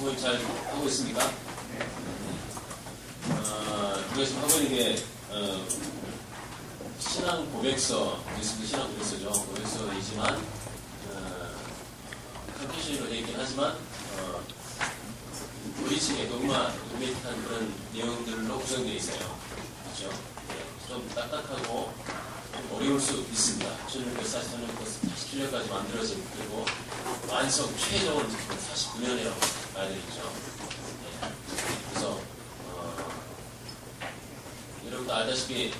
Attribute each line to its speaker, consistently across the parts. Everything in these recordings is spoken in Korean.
Speaker 1: 모임 잘 하고 있습니까? 우리가 지금 하고 있는 게 신앙 고백서, 신앙 고백서죠. 고백서이지만 컨디션으로 되어 있긴 하지만 우리식의 노밋한 그런 내용들로 구성되어 있어요. 그렇죠? 좀 딱딱하고 좀 어려울 수 있습니다. 1940년부터 47년까지 만들어진, 그리고 완성 최종은 49년이라고 봐야 되겠죠. 그래서 여러분도 알다시피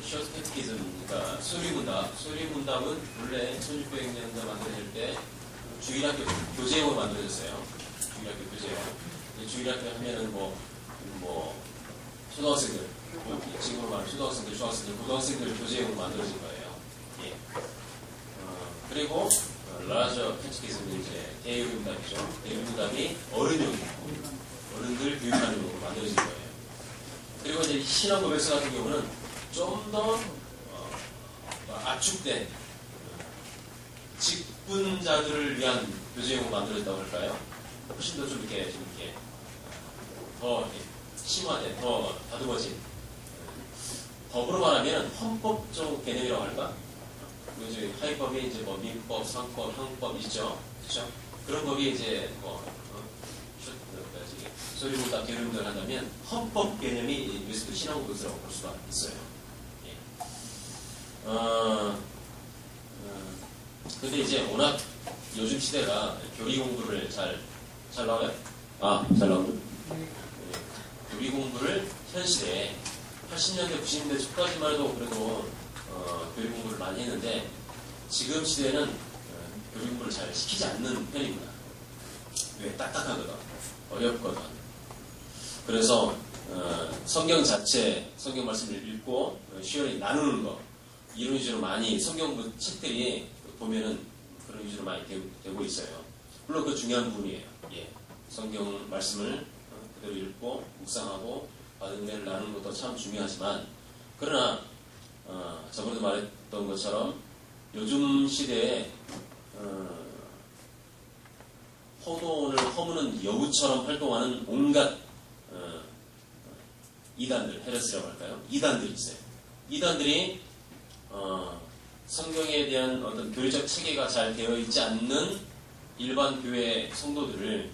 Speaker 1: 쇼트 캐티키즘, 그러니까 소리문답은 원래 1600년대 만들어질 때 주일학교 교재용으로 만들어졌어요. 주일학교 교재용. 주일학교 하면은 초등학생들, 지금으로 말하면 초등학생들, 중학생들, 고등학생들 교재용으로 만들어진 거예요. 예. 그리고 라저 캐티키즘은 이제 대의문답이죠. 대의문답이 어른들 교육하는 용으로 만들어진 거예요. 그리고 이제 신앙 고백서 같은 경우는 좀 더 압축된 직분자들을 위한 교재용으로 만들어졌다고 할까요? 훨씬 더 좀 이렇게 더 심화된, 더 다듬어진, 법으로 말하면 헌법적 개념이라고 할까? 요즘 하위법이 이제 민법, 상법, 형법 있죠, 그렇죠? 그런 법이 이제 소리문답 개념들 한다면 헌법 개념이 여기서도 신앙 고백서라고 볼 수가 있어요. 예. 근데 이제 워낙 요즘 시대가 교리 공부를 잘 나와요? 잘 나오죠? 교리 공부를 현 시대에 80년대, 90년대 초까지만 해도 그래도 교리 공부를 많이 했는데 지금 시대는 교리 공부를 잘 시키지 않는 편입니다. 왜? 딱딱하거든. 어렵거든. 그래서 성경 자체, 성경 말씀을 읽고 시원히 나누는 거, 이런 위주로 많이 성경 책들이 보면은 그런 위주로 많이 되고 있어요. 물론 그 중요한 부분이에요. 예. 성경 말씀을 그대로 읽고 묵상하고 받은 은혜를 나누는 것도 참 중요하지만, 그러나 저번에도 말했던 것처럼 요즘 시대에 포도원을 허무는 여우처럼 활동하는 온갖 이단들, 헤레스라고 할까요? 이단들이 있어요. 이단들이 성경에 대한 어떤 교리적 체계가 잘 되어 있지 않는 일반 교회 성도들을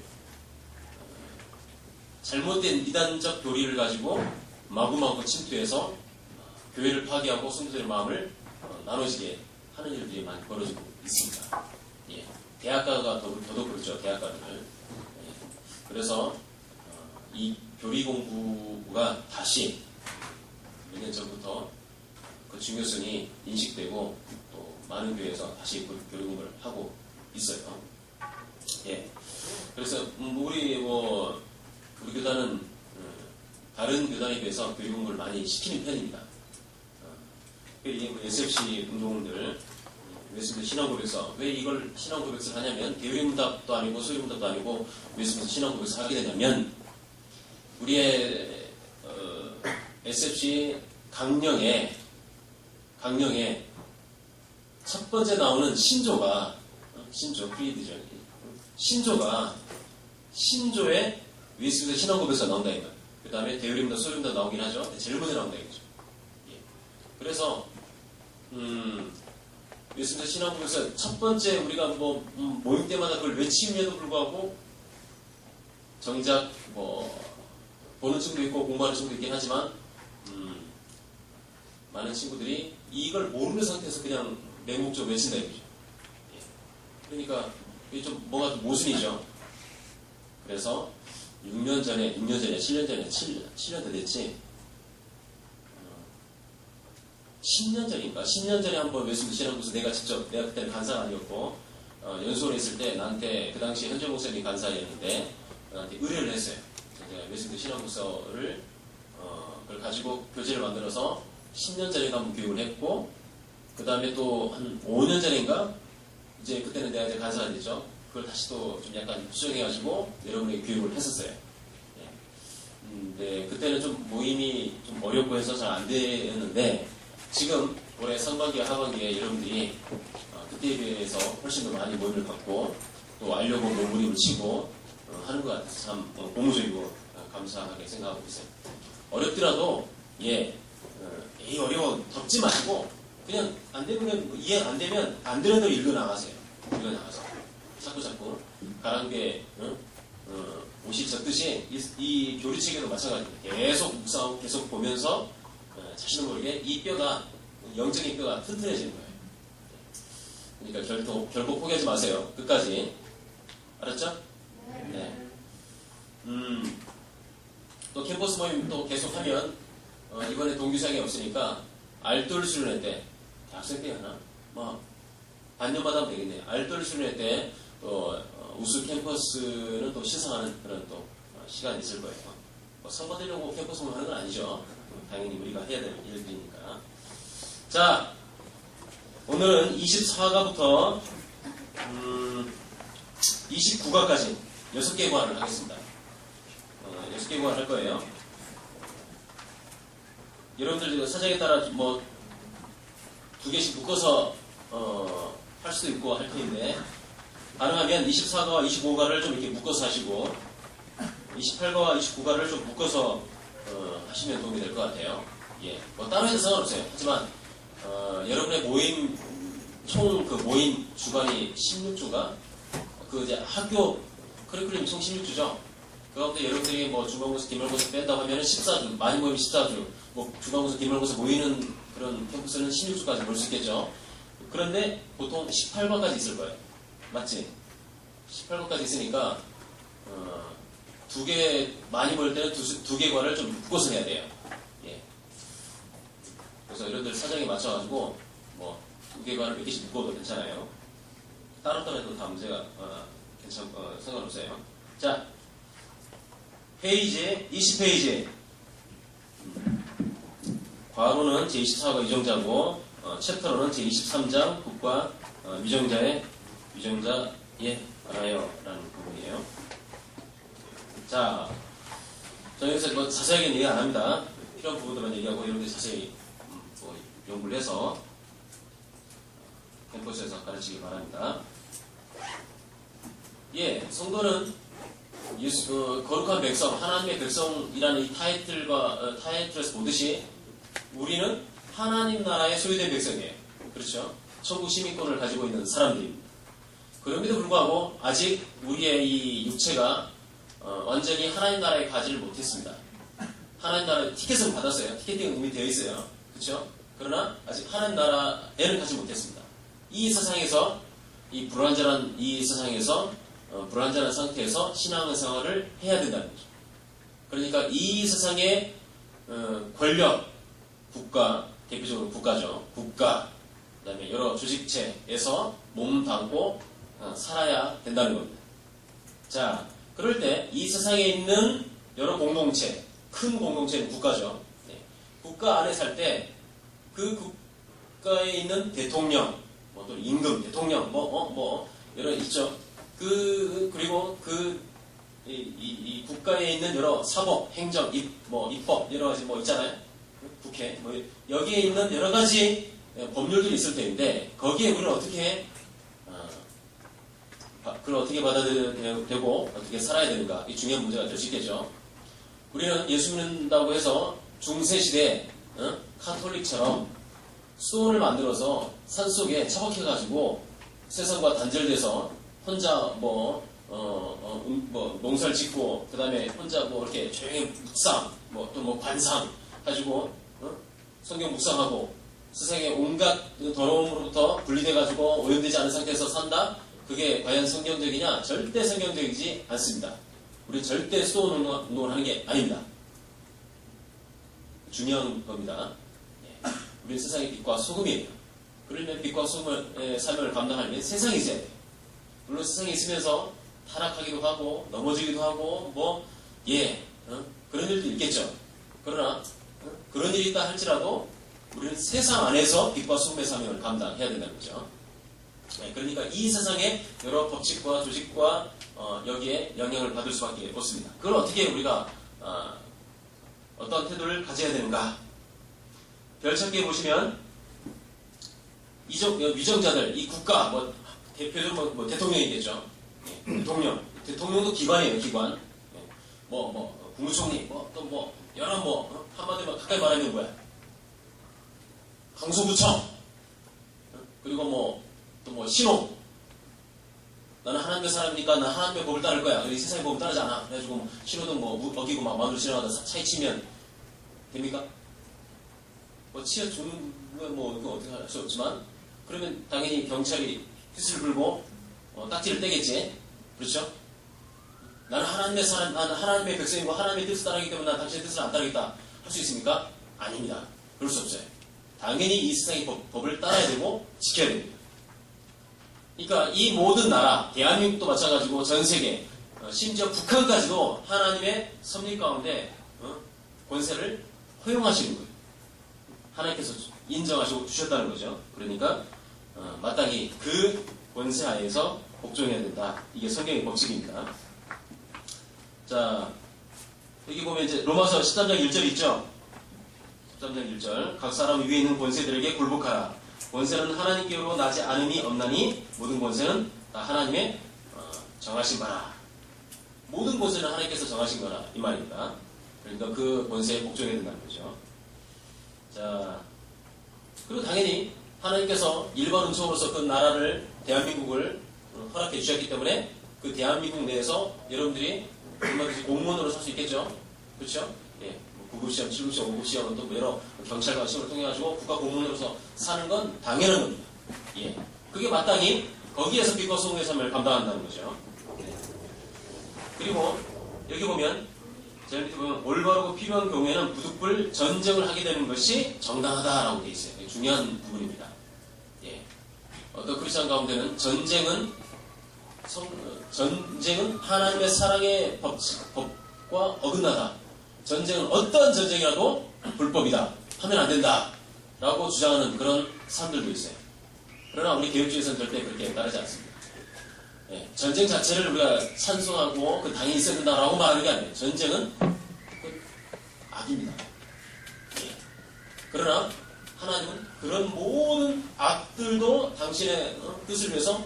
Speaker 1: 잘못된 이단적 교리를 가지고 마구마구 침투해서 교회를 파괴하고 성도들의 마음을 나눠지게 하는 일들이 많이 벌어지고 있습니다. 예. 대학가가 더더욱 그렇죠. 대학가들을. 예. 그래서 이 교리 공부가 다시 몇 년 전부터 그 중요성이 인식되고 또 많은 교회에서 다시 그 교리 공부를 하고 있어요. 예. 그래서 우리 교단은 다른 교단에 비해서 교리 공부를 많이 시키는 편입니다. 이 SFC 운동들, 웨스민스 신앙고백서, 왜 이걸 신앙고백서를 하냐면 대의문답도 아니고 소리문답도 아니고 웨스민스 신앙고백서 하게 되냐면 우리의 SFC 강령에 첫 번째 나오는 신조가 크리드죠. 신조에 웨스민스 신앙고백서가 나온다 이거. 그 다음에 대의문답, 소리문답 나오긴 하죠. 제일 먼저 나온다 이거죠. 예. 그래서 웨스민스 신앙고백서 첫 번째 우리가 모임 때마다 그걸 외침에도 불구하고 정작 보는 친구도 있고 공부하는 친구도 있긴 하지만 많은 친구들이 이걸 모르는 상태에서 그냥 맹목적으로 외친다 이거죠. 예. 그러니까 이게 좀 뭔가 좀 모순이죠. 그래서 7년 전에 7년 더 됐지. 10년 전에 한번 웨스민스 신앙고백서 내가 그때는 간사가 아니었고 연수원에 있을 때 나한테 그 당시 현재 목사님이 간사였는데 나한테 의뢰를 했어요. 제가 웨스민스 신앙고백서를 그걸 가지고 교재를 만들어서 10년 전에 한번 교육을 했고, 그 다음에 또 한 5년 전인가 이제 그때는 내가 이제 간사가 됐죠. 그걸 다시 또 좀 약간 수정해가지고 여러분에게 교육을 했었어요. 예. 근데 그때는 좀 모임이 좀 어렵고 해서 잘 안 되었는데 지금 올해 상반기와 하반기에 여러분들이 그때에 비해서 훨씬 더 많이 모임을 갖고 또 알려고 몸부림을 치고 하는 것 같아서 참 고무적이고 감사하게 생각하고 있어요. 어렵더라도 에이 어려워 덮지 마시고 그냥 안 되면 이해 안 되면 안 되는 대로 읽어 나가세요. 자꾸 가랑비에 옷이 젖듯이 이 교리책에도 마찬가지입니다. 계속 묵상하고 계속 보면서 자신을 모르게 이 뼈가 영적인 뼈가 튼튼해지는 거예요. 그러니까 결코 포기하지 마세요. 끝까지. 알았죠? 네. 또 캠퍼스 모임 또 계속하면 이번에 동규상이 없으니까 알돌 수련회 때 대학생 때 하나 반년마다 하면 되겠네요. 알돌 수련회 때 또 우수 캠퍼스는 또 시상하는 그런 또 시간이 있을 거예요. 상 받으려고 캠퍼스 모임 하는 건 아니죠. 당연히 우리가 해야 될 일들이니까. 자, 오늘은 24가부터 29가까지 6개 과를 하겠습니다. 6개 과를 할 거예요. 여러분들 사정에 따라 뭐 2개씩 묶어서 할 수도 있고 할 텐데 가능하면 24가와 25가를 좀 이렇게 묶어서 하시고 28가와 29가를 좀 묶어서 하시면 도움이 될 것 같아요. 뭐 따로 해도 상관없어요. 하지만 여러분의 모임 총 그 모임 주간이 16주가 그 이제 학교 커리큘럼 총 16주죠. 그 가운데 여러분들이 뭐 중간고사, 기말고사 뺀다고 하면은 14주, 많이 모이면 14주, 뭐 중간고사, 기말고사 모이는 그런 캠퍼스는 16주까지 볼 수 있겠죠. 그런데 보통 18과까지 있을 거예요. 맞지? 18과까지 있으니까 2개 많이 모일 때는 2개 과를 좀 묶어서 해야 돼요. 그래서 여러분들 사정에 맞춰가지고 뭐 2개 과를 몇 개씩 묶어도 괜찮아요. 따로따로 해도 다 문제가 상관없어요. 자, 페이지 20페이지 과로는 제24가 유정자고 챕터로는 제23장 국과 유정자에 관하여 라는 부분이에요. 자, 저는 여기서 뭐 자세하게는 얘기 안 합니다. 필요한 부분들만 얘기하고 여러분들이 자세히 연구를 해서 캠퍼스에서 가르치기 바랍니다. 성도는 거룩한 백성, 하나님의 백성이라는 이 타이틀에서 보듯이 우리는 하나님 나라의 소유된 백성이에요. 그렇죠? 천국 시민권을 가지고 있는 사람들입니다. 그럼에도 불구하고 아직 우리의 이 육체가 완전히 하나님 나라에 가지를 못했습니다. 하나님 나라에 티켓은 받았어요. 티켓팅은 이미 되어 있어요. 그렇죠? 그러나 아직 하나님 나라에는 가지 못했습니다. 이 세상에서 이 불완전한 이 세상에서 불완전한 상태에서 신앙생활을 해야 된다는 거죠. 그러니까 이 세상의 권력, 국가, 대표적으로 국가죠. 국가, 그 다음에 여러 조직체에서 몸담고 살아야 된다는 겁니다. 자, 그럴 때 이 세상에 있는 여러 공동체, 큰 공동체는 국가죠. 국가 안에 살 때 그 국가에 있는 대통령, 또 임금, 대통령, 여러 있죠. 그리고 이 국가에 있는 여러 사법, 행정, 입법, 여러 가지 있잖아요. 국회, 여기에 있는 여러 가지 법률들이 있을 텐데, 거기에 우리는 그걸 어떻게 받아들여야 되고, 어떻게 살아야 되는가, 이 중요한 문제가 될 수 있겠죠. 우리는 예수 믿는다고 해서 중세시대, 카톨릭처럼 수원을 만들어서 산속에 처박혀가지고 세상과 단절돼서 혼자 농사를 짓고 그 다음에 혼자 이렇게 조용히 묵상 또 관상 가지고 성경 묵상하고 세상의 온갖 더러움으로부터 분리돼가지고 오염되지 않은 상태에서 산다? 그게 과연 성경적이냐? 절대 성경적이지 않습니다. 우리 절대 수도 운동을 하는 게 아닙니다. 중요한 겁니다. 우리 세상의 빛과 소금이에요. 그러면 빛과 소금의 사명을 감당하려면 세상에 있어야 돼요. 물론 세상에 있으면서 타락하기도 하고 넘어지기도 하고 그런 일도 있겠죠. 그러나 그런 일이 있다 할지라도 우리는 세상 안에서 빛과 소금의 사명을 감당해야 된다는 거죠. 그러니까 이 세상의 여러 법칙과 조직과 여기에 영향을 받을 수밖에 없습니다. 그걸 어떻게 우리가 어떤 태도를 가져야 되는가? 별찾기에 보시면 위정자들, 이 국가, 대표적으로 대통령이겠죠. 대통령, 대통령도 기관이에요, 기관. 국무총리, 여러 한마디로 가까이 말하면 뭐야? 강소구청, 그리고 신호. 나는 하나님의 사람이니까 나는 하나님의 법을 따를 거야. 이 세상의 법을 따르지 않아. 그래가지고 신호등 어기고 막 마음대로 지나가다 차에 치면 됩니까? 치여 주는 건 어떻게 할 수 없지만, 그러면 당연히 경찰이 휘슬 불고 딱지를 떼겠지. 그렇죠? 나는 하나님의 사람, 나는 하나님의 백성이고 하나님의 뜻을 따르기 때문에 난 당신의 뜻을 안 따르겠다 할 수 있습니까? 아닙니다. 그럴 수 없어요. 당연히 이 세상의 법을 따라야 되고 지켜야 됩니다. 그러니까 이 모든 나라, 대한민국도 마찬가지고 전 세계, 심지어 북한까지도 하나님의 섭리 가운데 권세를 허용하시는 거예요. 하나님께서 인정하시고 주셨다는 거죠. 그러니까 마땅히 그 권세 하에서 복종해야 된다. 이게 성경의 법칙입니다. 자, 여기 보면 이제 로마서 13장 1절 있죠? 13장 1절. 각 사람 위에 있는 권세들에게 굴복하라. 권세는 하나님께로 나지 않음이 없나니 모든 권세는 다 하나님의 정하신 바라. 모든 권세는 하나님께서 정하신 거라. 이 말입니다. 그러니까 그 권세에 복종해야 된다는 거죠. 자, 그리고 당연히 하나님께서 일반 은총으로서 그 나라를, 대한민국을 허락해 주셨기 때문에 그 대한민국 내에서 여러분들이 얼마든지 공무원으로 살 수 있겠죠? 그렇죠? 예. 9급시험, 7급시험, 5급시험은 또 여러 경찰관 시험을 통해가지고 국가 공무원으로서 사는 건 당연한 겁니다. 예. 그게 마땅히 거기에서 빛과 소금의 삶을 감당한다는 거죠. 예. 그리고 여기 보면, 제가 밑에 보면 올바르고 필요한 경우에는 부득불 전쟁을 하게 되는 것이 정당하다라고 되어 있어요. 중요한 부분입니다. 예. 어떤 크리스천 가운데는 전쟁은 하나님의 사랑의 법과 어긋나다. 전쟁은 어떠한 전쟁이라도 불법이다. 하면 안 된다. 라고 주장하는 그런 사람들도 있어요. 그러나 우리 개혁주의에서는 절대 그렇게 따르지 않습니다. 예, 전쟁 자체를 우리가 찬송하고 당연히 있어야 된다라고 말하는 게 아니에요. 전쟁은 악입니다. 예. 그러나 하나님은 그런 모든 악들도 당신의 뜻을 위해서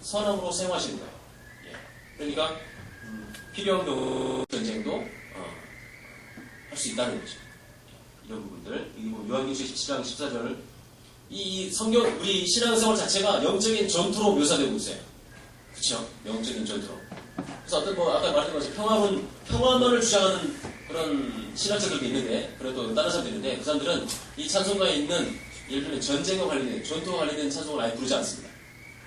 Speaker 1: 선함으로 사용하시는 거예요. 예. 그러니까 필요한 경우 전쟁도 할 수 있다는 거죠. 이런 부분들. 요한계시록 17장 14절. 이 성경, 우리 신앙생활 자체가 영적인 전투로 묘사되고 있어요. 그렇죠? 영적인 전투로. 그래서 어떤 아까 말했던 것처럼 평화만을 주장하는 그런 신학자들도 있는데, 그래도 다른 사람도 있는데, 그 사람들은 이 찬송가에 있는, 예를 들면 전쟁과 관련된, 전투와 관련된 찬송을 아예 부르지 않습니다.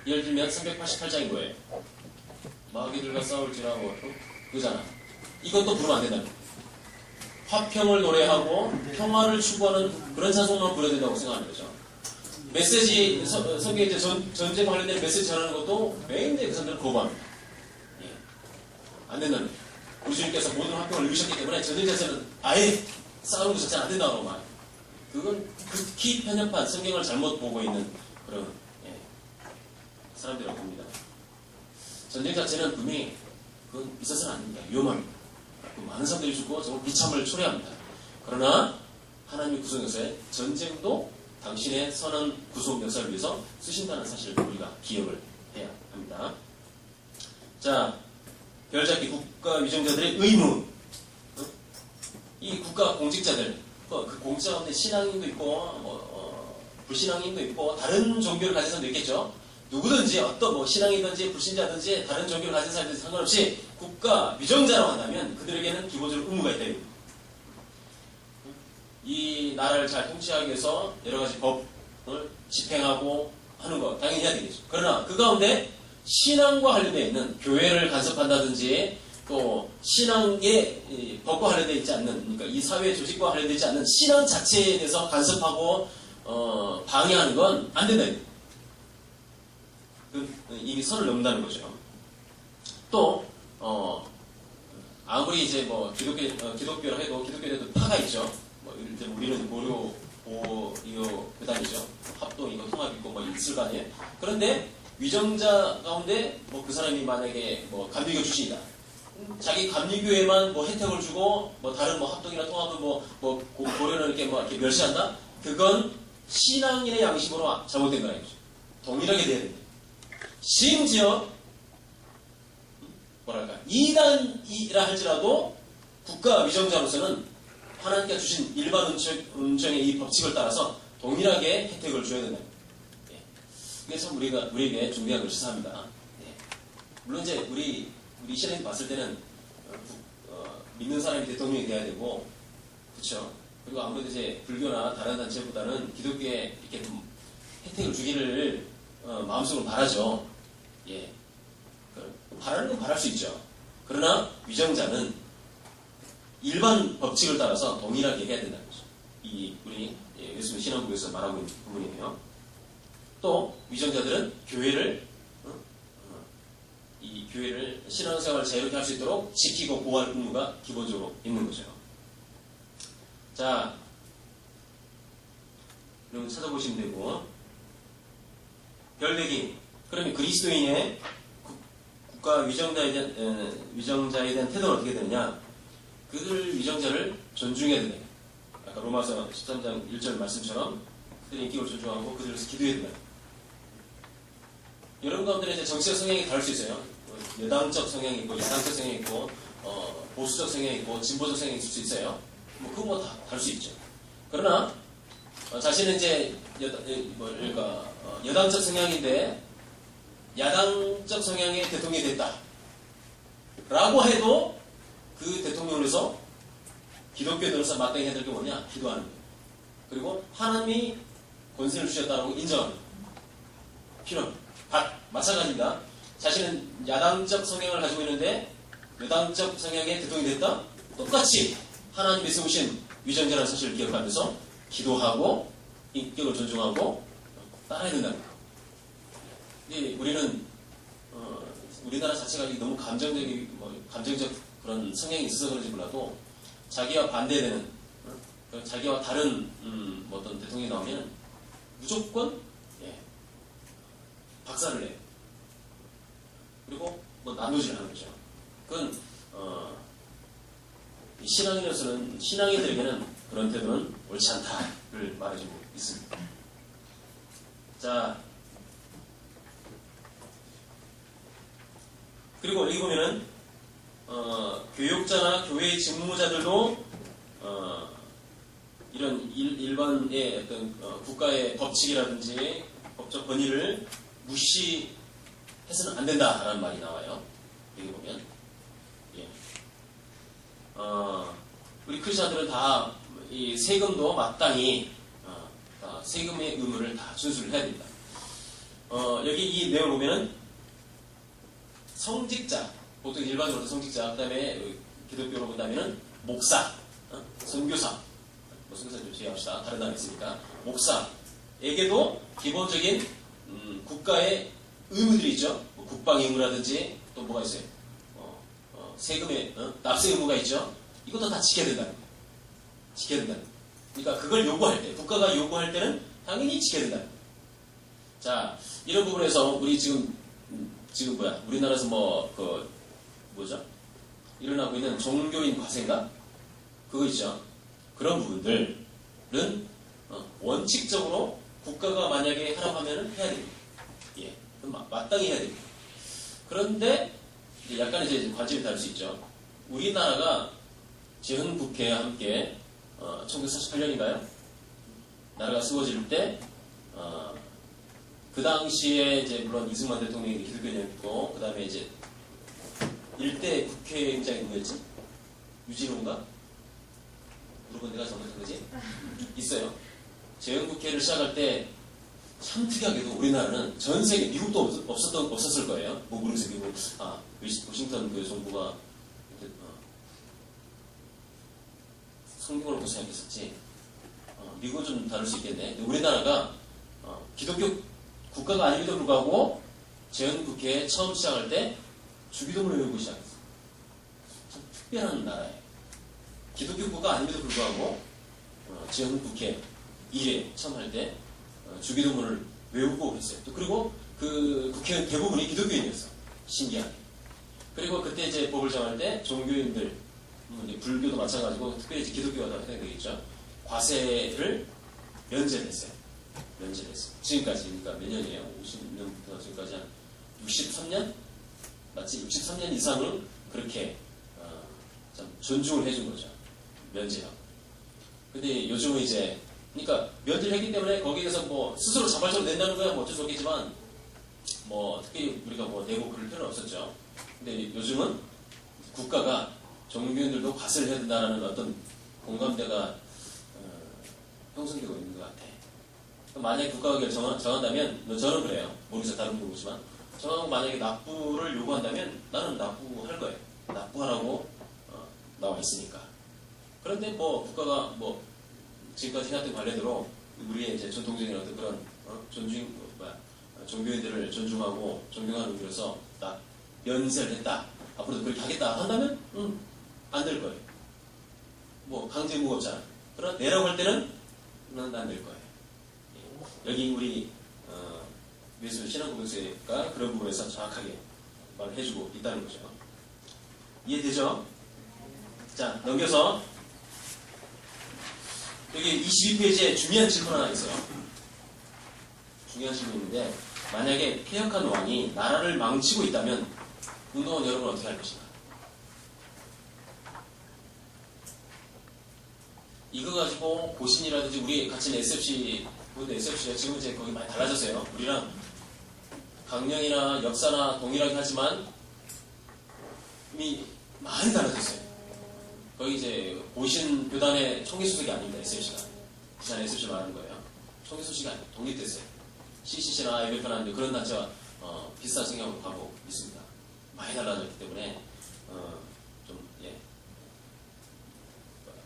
Speaker 1: 예를 들면 388장인 거예요. 마귀들과 싸울지라고 그거잖아. 이것도 부르면 안 된다는 거예요. 화평을 노래하고 평화를 추구하는 그런 찬송만 불러야 된다고 생각하는 거죠. 메시지, 성경에 이제 전쟁과 관련된 메시지 전하는 것도 매일매일 그 사람들은 거부합니다. 예. 안 된다는 거예요. 우리 주님께서 모든 화평을 이루셨기 때문에 전쟁 자체는 아예 싸우는 것 자체는 안 된다고 말해요. 그건 극히 편협한 성경을 잘못 보고 있는 그런 사람들이라고 봅니다. 전쟁 자체는 분명히 그건 있어서는 안 됩니다. 위험합니다. 많은 사람들이 죽고 정말 비참을 초래합니다. 그러나 하나님의 구속 역사에 전쟁도 당신의 선한 구속 역사를 위해서 쓰신다는 사실을 우리가 기억을 해야 합니다. 자, 별잡기 국가 위정자들의 의무. 이 국가 공직자들, 그 공직자 가운데 신앙인도 있고 불신앙인도 있고 다른 종교를 가진 사람도 있겠죠. 누구든지 어떤 신앙이든지 불신자든지 다른 종교를 가진 사람들이 상관없이 국가 위정자라고 한다면 그들에게는 기본적으로 의무가 있다. 이 나라를 잘 통치하기 위해서 여러 가지 법을 집행하고 하는 거 당연히 해야 되겠죠. 그러나 그 가운데 신앙과 관련되어 있는 교회를 간섭한다든지 또 신앙의 법과 관련되어 있지 않는, 그러니까 이 사회 조직과 관련되어 있지 않는 신앙 자체에 대해서 간섭하고 방해하는 건 안 된다. 이미 선을 넘는다는 거죠. 또 아무리 이제 기독교라 해도 기독교에도 파가 있죠. 예를 들면 우리는 고려 교단이죠. 합동 이거 통합 있고 있을 거 아니에요. 그런데 위정자 가운데 그 사람이 만약에 감리교 출신이다. 자기 감리교에만 혜택을 주고 다른 합동이나 통합은 고려는 이렇게 멸시한다. 그건 신앙인의 양심으로 잘못된 거라는 거죠. 동일하게 돼야 됩니다. 심지어 뭐랄까 이단이라 할지라도 국가 위정자로서는 하나님께 주신 일반 운정의 이 법칙을 따라서 동일하게 혜택을 줘야 된다. 예. 이게 참 우리에게 중요한 것이사합니다. 예. 물론 이제 우리 신앙이 봤을 때는 믿는 사람이 대통령이 돼야 되고, 그렇죠. 그리고 아무래도 이제 불교나 다른 단체보다는 기독교에 이렇게 좀 혜택을 주기를 마음속으로 바라죠. 예. 바라는 건 바랄 수 있죠. 그러나 위정자는 일반 법칙을 따라서 동일하게 해야 된다는 거죠. 우리 예수님 신앙국에서 말하고 있는 부분이에요. 또 위정자들은 교회를 신앙생활을 자유롭게 할 수 있도록 지키고 보호할 의무가 기본적으로 있는 거죠. 자, 그럼 찾아보시면 되고, 별대기. 그러면 그리스도인의 국가 위정자에 대한 태도는 어떻게 되느냐? 그들 위정자를 존중해야 된다. 아까 로마서 13장 1절 말씀처럼 그들의 인격을 존중하고 그들에서 기도해야 된다. 여러분 가운데는 이제 정치적 성향이 다를 수 있어요. 여당적 성향이 있고, 야당적 성향이 있고, 보수적 성향이 있고, 진보적 성향이 있을 수 있어요. 그거 다 다를 수 있죠. 그러나 자신은 이제 여당적 성향인데 야당적 성향의 대통령이 됐다 라고 해도 그 대통령을 위해서 기독교인으로서 마땅히 해야 될 게 뭐냐? 기도하는 거예요. 그리고 하나님이 권세를 주셨다고 인정하는 거예요. 필요합니다. 마찬가지입니다. 자신은 야당적 성향을 가지고 있는데 여당적 성향의 대통령이 됐다? 똑같이 하나님이 세우신 위정자라는 사실을 기억하면서 기도하고 인격을 존중하고 따라야 된다는 거예요. 우리는 우리나라 자체가 너무 감정적 그런 성향이 있어서 그런지 몰라도 자기와 반대되는 자기와 다른 어떤 대통령이 나오면 무조건 박살을 내요. 그리고 나누질 하는 거죠. 그건 신앙인들에게는 그런 태도는 옳지 않다를 말해주고 있습니다. 자, 그리고 여기 보면은 교육자나 교회의 직무자들도 이런 일반의 어떤 국가의 법칙이라든지 법적 권위를 무시해서는 안 된다라는 말이 나와요. 여기 보면 우리 크리스천들은 다 이 세금도 마땅히 세금의 의무를 다 준수를 해야 됩니다. 여기 이 내용을 보면은 성직자, 보통 일반적으로 성직자, 그 다음에 기독교로 본다면은 목사, 선교사, 선교사 좀 제외합시다. 다른 단어 있으니까. 목사에게도 기본적인 국가의 의무들이 있죠. 국방 의무라든지 또 뭐가 있어요? 세금의 납세 의무가 있죠. 이것도 다 지켜야 된다는 거예요. 지켜야 된다는 거예요. 그러니까 그걸 요구할 때, 국가가 요구할 때는 당연히 지켜야 된다는 거예요. 자, 이런 부분에서 우리 지금 우리나라에서 일어나고 있는 종교인 과세인가? 그거 있죠. 그런 부분들은 원칙적으로 국가가 만약에 하라고 하면은 해야 됩니다. 예. 그럼 마땅히 해야 됩니다. 그런데 약간 이제 관점이 다를 수 있죠. 우리나라가 제헌국회와 함께 1948년인가요? 나라가 세워질 때 그 당시에 이제 물론 이승만 대통령이 기독교인이었고 그 다음에 이제 일대 국회의장이 누구였지? 유진호인가? 물어본 내가 잘못한 거지? 있어요. 제헌국회를 시작할 때 참 특이하게도 우리나라는 전 세계 미국도 없었을 거예요. 모르겠어요. 미국 워싱턴 그 정부가 성경을 놓고 생각했었지. 미국은 좀 다를 수 있겠네. 우리나라가 기독교 국가가 아님에도 불구하고 제헌국회에 처음 시작할 때 주기도문을 외우고 시작했어요. 참 특별한 나라예요. 기독교 국가가 아님에도 불구하고 제헌국회 1회 처음 할 때 주기도문을 외우고 했어요. 또 그리고 그 국회의원 대부분이 기독교인이었어. 신기하게. 그리고 그때 이제 법을 정할 때 종교인들, 불교도 마찬가지고 특별히 이제 기독교가 더 해당이 되겠죠. 과세를 면제를 했어요. 면제를 했어요. 지금까지, 그러니까 몇 년이에요? 50년부터 지금까지 한 63년? 마치 63년 이상을 그렇게 참 존중을 해준 거죠. 면제하고. 근데 요즘은 이제 그러니까 면제를 했기 때문에 거기에 대해서 뭐 스스로 자발적으로 낸다는 거야 뭐 어쩔 수 없겠지만 뭐 특히 우리가 뭐 내고 그럴 필요는 없었죠. 근데 요즘은 국가가 종교인들도 과세를 해야 된다는 어떤 공감대가 형성되고 있는 것 같아. 만약에 국가가 정한다면 저는 그래요. 모르겠어요. 다른 분도 보지만 저는 만약에 납부를 요구한다면 나는 납부할 거예요. 납부하라고 나와 있으니까. 그런데 뭐 국가가 뭐 지금까지 해왔던 관례대로 우리의 이제 전통적인 어떤 그런 종교인들을 존중하고 존경하는 의미로서 딱 면세를 했다. 앞으로도 그렇게 하겠다 한다면 안 될 거예요. 뭐 강제 무급잖아. 그러나 내라고 할 때는 안 될 거예요. 여기 우리 미술 신앙고백서가 그런 부분에서 정확하게 말을 해주고 있다는 거죠. 이해되죠? 자, 넘겨서 여기 22페이지에 중요한 질문 하나 있어요. 중요한 질문인데 만약에 폐역한 왕이 나라를 망치고 있다면 운동원 여러분 어떻게 할 것인가? 이거 가지고 고신이라든지 우리 같이 있는 SFC, SFC가 지금 이제 거기 많이 달라졌어요. 우리랑 강령이나 역사나 동일하게 하지만 이미 많이 달라졌어요. 거기 이제 고신 교단의 총회수석이 아닙니다. SFC가. 부산 SFC 말하는 거예요. 총회수석이 아니에요. 독립됐어요. CCC나 IMF나 그런 단체와 비슷한 성향으로 가고 있습니다. 많이 달라졌기 때문에 좀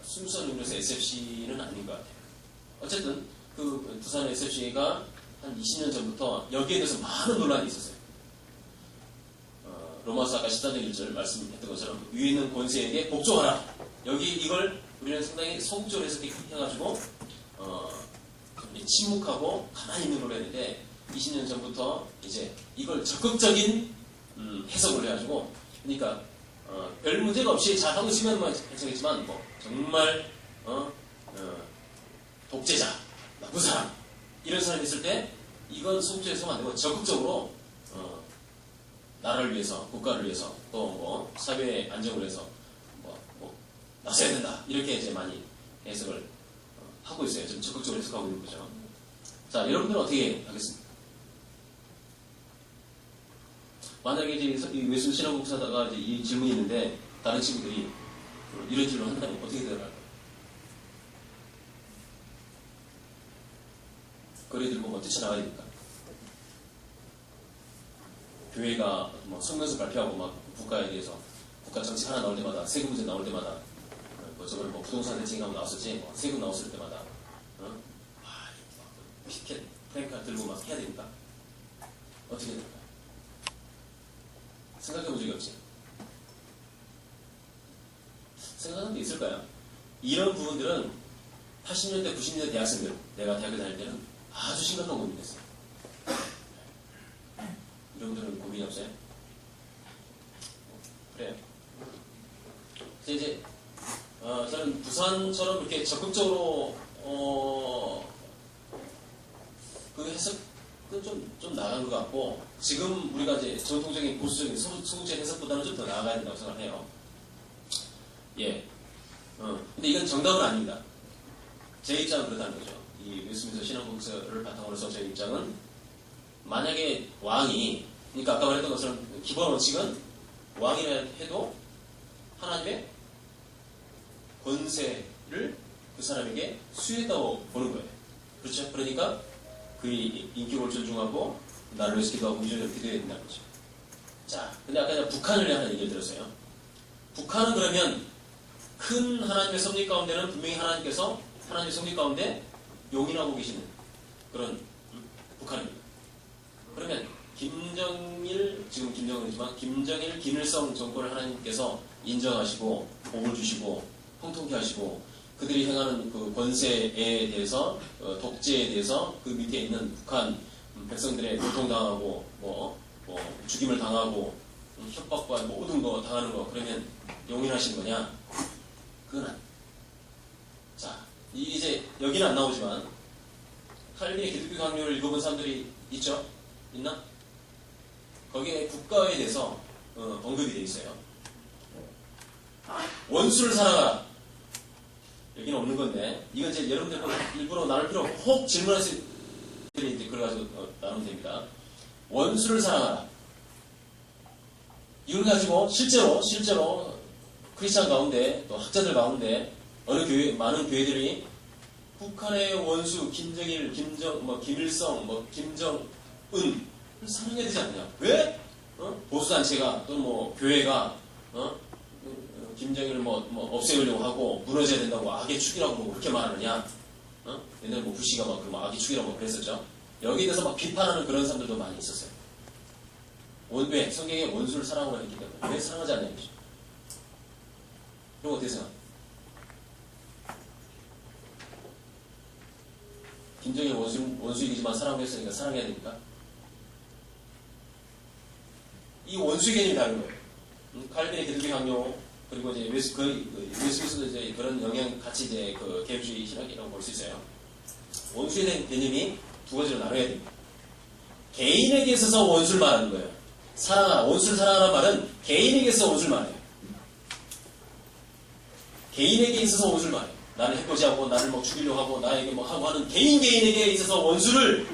Speaker 1: 순수한 의미에서 SFC는 아닌 것 같아요. 어쨌든 그 부산 SFC가 한 20년 전부터 여기에 대해서 많은 논란이 있었어요. 로마서 아까 14장 1절 말씀했던 것처럼 위에 있는 권세에게 복종하라. 여기 이걸 우리는 상당히 소극적으로 해석해가지고 침묵하고 가만히 있는 걸로 했는데 20년 전부터 이제 이걸 적극적인 해석을 해가지고 그러니까 별 문제가 없이 잘 하고 있으면 해석했지만 뭐 정말 독재자, 나쁜 사람 이런 사람이 있을 때 이건 소극적으로 해서는 안 되고 적극적으로 나라를 위해서, 국가를 위해서 또 뭐 사회의 안정을 위해서 뭐 나서야 된다 이렇게 이제 많이 해석을 하고 있어요. 좀 적극적으로 해석하고 있는 거죠. 자, 여러분들은 어떻게 하겠습니까? 만약에 이제 외술 신앙국사다가 이 질문이 있는데 다른 친구들이 이런 질문을 한다면 어떻게 대답할까요? 거리에 들고 뭐 뛰쳐나가야 됩니까? 교회가 뭐 성명서 발표하고 막 국가에 대해서 국가 정책 하나 나올 때마다 세금 문제 나올 때마다 뭐 저번에 뭐 부동산 대책이 한번 나왔었지 뭐 세금 나왔을 때마다 피켓 프랭카 들고 막 해야 됩니까? 어떻게 될까요? 생각해본 적이 없지? 생각하는 게 있을까요? 이런 부분들은 80년대, 90년대 대학생들, 내가 대학을 다닐 때는 아주 심각한 고민이었어요. 이런 분들은 고민이 없어요? 그래요. 이제 저는 부산처럼 이렇게 적극적으로 그 해석은 좀 나간 것 같고 지금 우리가 이제 전통적인 보수적인 소극적 해석보다는 좀 더 나아가야 된다고 생각해요. 예. 근데 이건 정답은 아닙니다. 제 입장은 그렇다는 거죠. 이 웨스트민스터 신앙국서를 바탕으로 해서 제 입장은 만약에 왕이 그러니까 아까 말했던 것처럼 기본 원칙은 왕이라 해도 하나님의 권세를 그 사람에게 수혜다고 보는 거예요. 그렇죠? 그러니까 그의 인격을 존중하고 나를 위해서 기도하고 의존을 기도해야 된다는 거죠. 자, 근데 아까 제가 북한을 하는 얘기를 들었어요. 북한은 그러면 큰 하나님의 섭리 가운데는 분명히 하나님께서 하나님의 섭리 가운데 용인하고 계시는 그런 북한입니다. 그러면 김정일, 지금 김정은이지만 김정일, 김일성 정권을 하나님께서 인정하시고 복을 주시고 통통케 하시고 그들이 행하는 그 권세에 대해서 독재에 대해서 그 밑에 있는 북한 백성들의 고통당하고 뭐 죽임을 당하고 협박과 모든 거 당하는 거 그러면 용인하신 거냐? 그건 아니에요. 자, 이제 여기는 안 나오지만 칼빈의 기독교 강요를 읽어본 사람들이 있죠? 있나? 거기에 국가에 대해서 언급이 되어 있어요. 원수를 사랑하라. 여기는 없는 건데, 이건 이제 여러분들 일부러 나눌 필요 없고, 혹 질문하실 분들이 이제 그래가지고 나누면 됩니다. 원수를 사랑하라. 이걸 가지고 실제로 크리스찬 가운데, 또 학자들 가운데, 많은 교회들이 북한의 원수, 김정일, 김일성, 김정은을 사랑해야 되지 않느냐. 왜? 보수단체가, 또는 교회가, 김정일을 없애려고 하고, 무너져야 된다고 악의 축이라고 그렇게 말하느냐. 옛날에 부시가 악의 축이라고 그랬었죠. 여기에 대해서 비판하는 그런 사람들도 많이 있었어요. 왜? 성경에 원수를 사랑하라 했기 때문에. 왜 사랑하지 않냐, 이거죠. 그럼 어떻게 생각해요? 김정일 원수이기지만 사랑을 했으니까 사랑해야 됩니까? 이 원수의 개념이 다른 거예요. 칼빈의 기독교 강요, 그리고 이제 웨스트민스터도 이제 그런 영향 같이 이제 개혁주의 신학이라고 볼 수 있어요. 원수에 대한 개념이 두 가지로 나눠야 됩니다. 개인에게 있어서 원수를 말하는 거예요. 사랑하라, 원수를 사랑하라는 말은 개인에게 있어서 원수를 말해요. 개인에게 있어서 원수를 말해요. 나를 해코지하고 나를 죽이려고 하고 나에게 하고 하는 개인에게 있어서 원수를,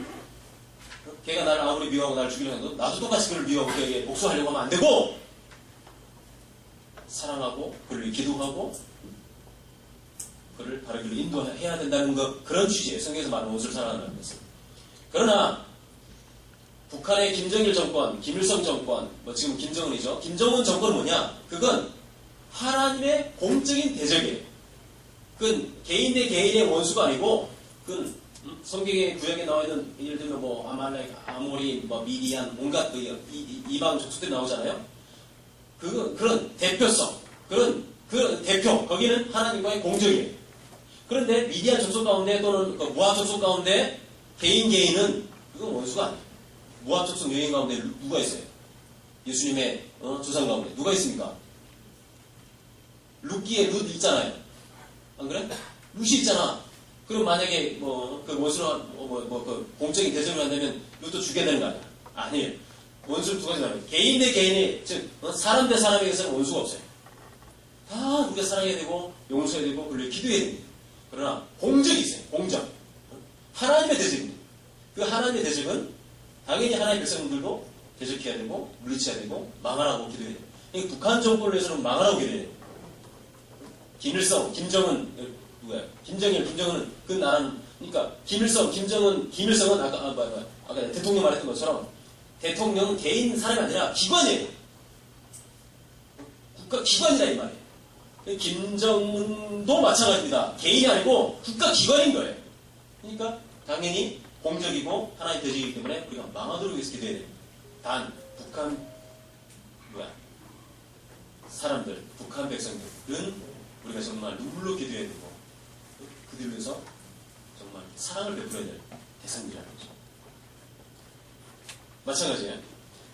Speaker 1: 걔가 나를 아무리 미워하고 나를 죽이려고 해도 나도 똑같이 그를 미워하고 그에게 복수하려고 하면 안 되고, 사랑하고 그를 기도하고 그를 바로 길로 인도해야 된다는 그런 취지예요. 성경에서 말하는 원수를 사랑하는 것은. 그러나 북한의 김정일 정권, 김일성 정권, 지금 김정은이죠. 김정은 정권은 뭐냐? 그건 하나님의 공적인 대적이에요. 그건 개인 대 개인의 원수가 아니고, 그건 성경의 구약에 나와 있는, 예를 들면 아말렉, 아모리, 미디안, 온갖 이방 족속들이 나오잖아요. 그런 대표성, 그 대표, 거기는 하나님과의 공적이에요. 그런데 미디안 족속 가운데 또는 모압 족속 가운데 개인은 그건 원수가 아니에요. 모압 족속 여인 가운데 누가 있어요? 예수님의 조상 가운데 누가 있습니까? 룻기에 룻 있잖아요. 안 그래? 룻이 있잖아. 그럼 만약에 그 원수로 공적인 대접을 한다면 룻도 죽여야 되는 거 아니야? 아니에요. 원수를 두 가지 나눠요. 개인 대 개인의, 즉 사람 대 사람에게서는 원수가 없어요. 다 우리가 사랑해야 되고 용서해야 되고 그를 기도해야 됩니다. 그러나 공적이 있어요. 공적. 하나님의 대접입니다. 그 하나님의 대접은 당연히 하나님의 백성들도 대적해야 되고 물리쳐야 되고 망하라고 기도해야 돼요. 그러니까 북한 정권을 위해서는 망하라고 기도해야 돼요. 김일성, 김정은, 김정일, 김정은은 그 나라는, 그러니까 김일성, 김일성은 아까 대통령 말했던 것처럼 대통령은 개인 사람이 아니라 기관이에요. 국가 기관이라 이 말이에요. 김정은도 마찬가지입니다. 개인이 아니고 국가 기관인 거예요. 그러니까 당연히 공적이고 하나의 대적이기 때문에 우리가 망하도록 위해서 기도해야 됩니다. 단 북한 사람들, 북한 백성들은 우리가 정말 눈물로 기도해야 되고 그들을 위해서 정말 사랑을 베풀어야 될 대상들이라는 거죠. 마찬가지예요.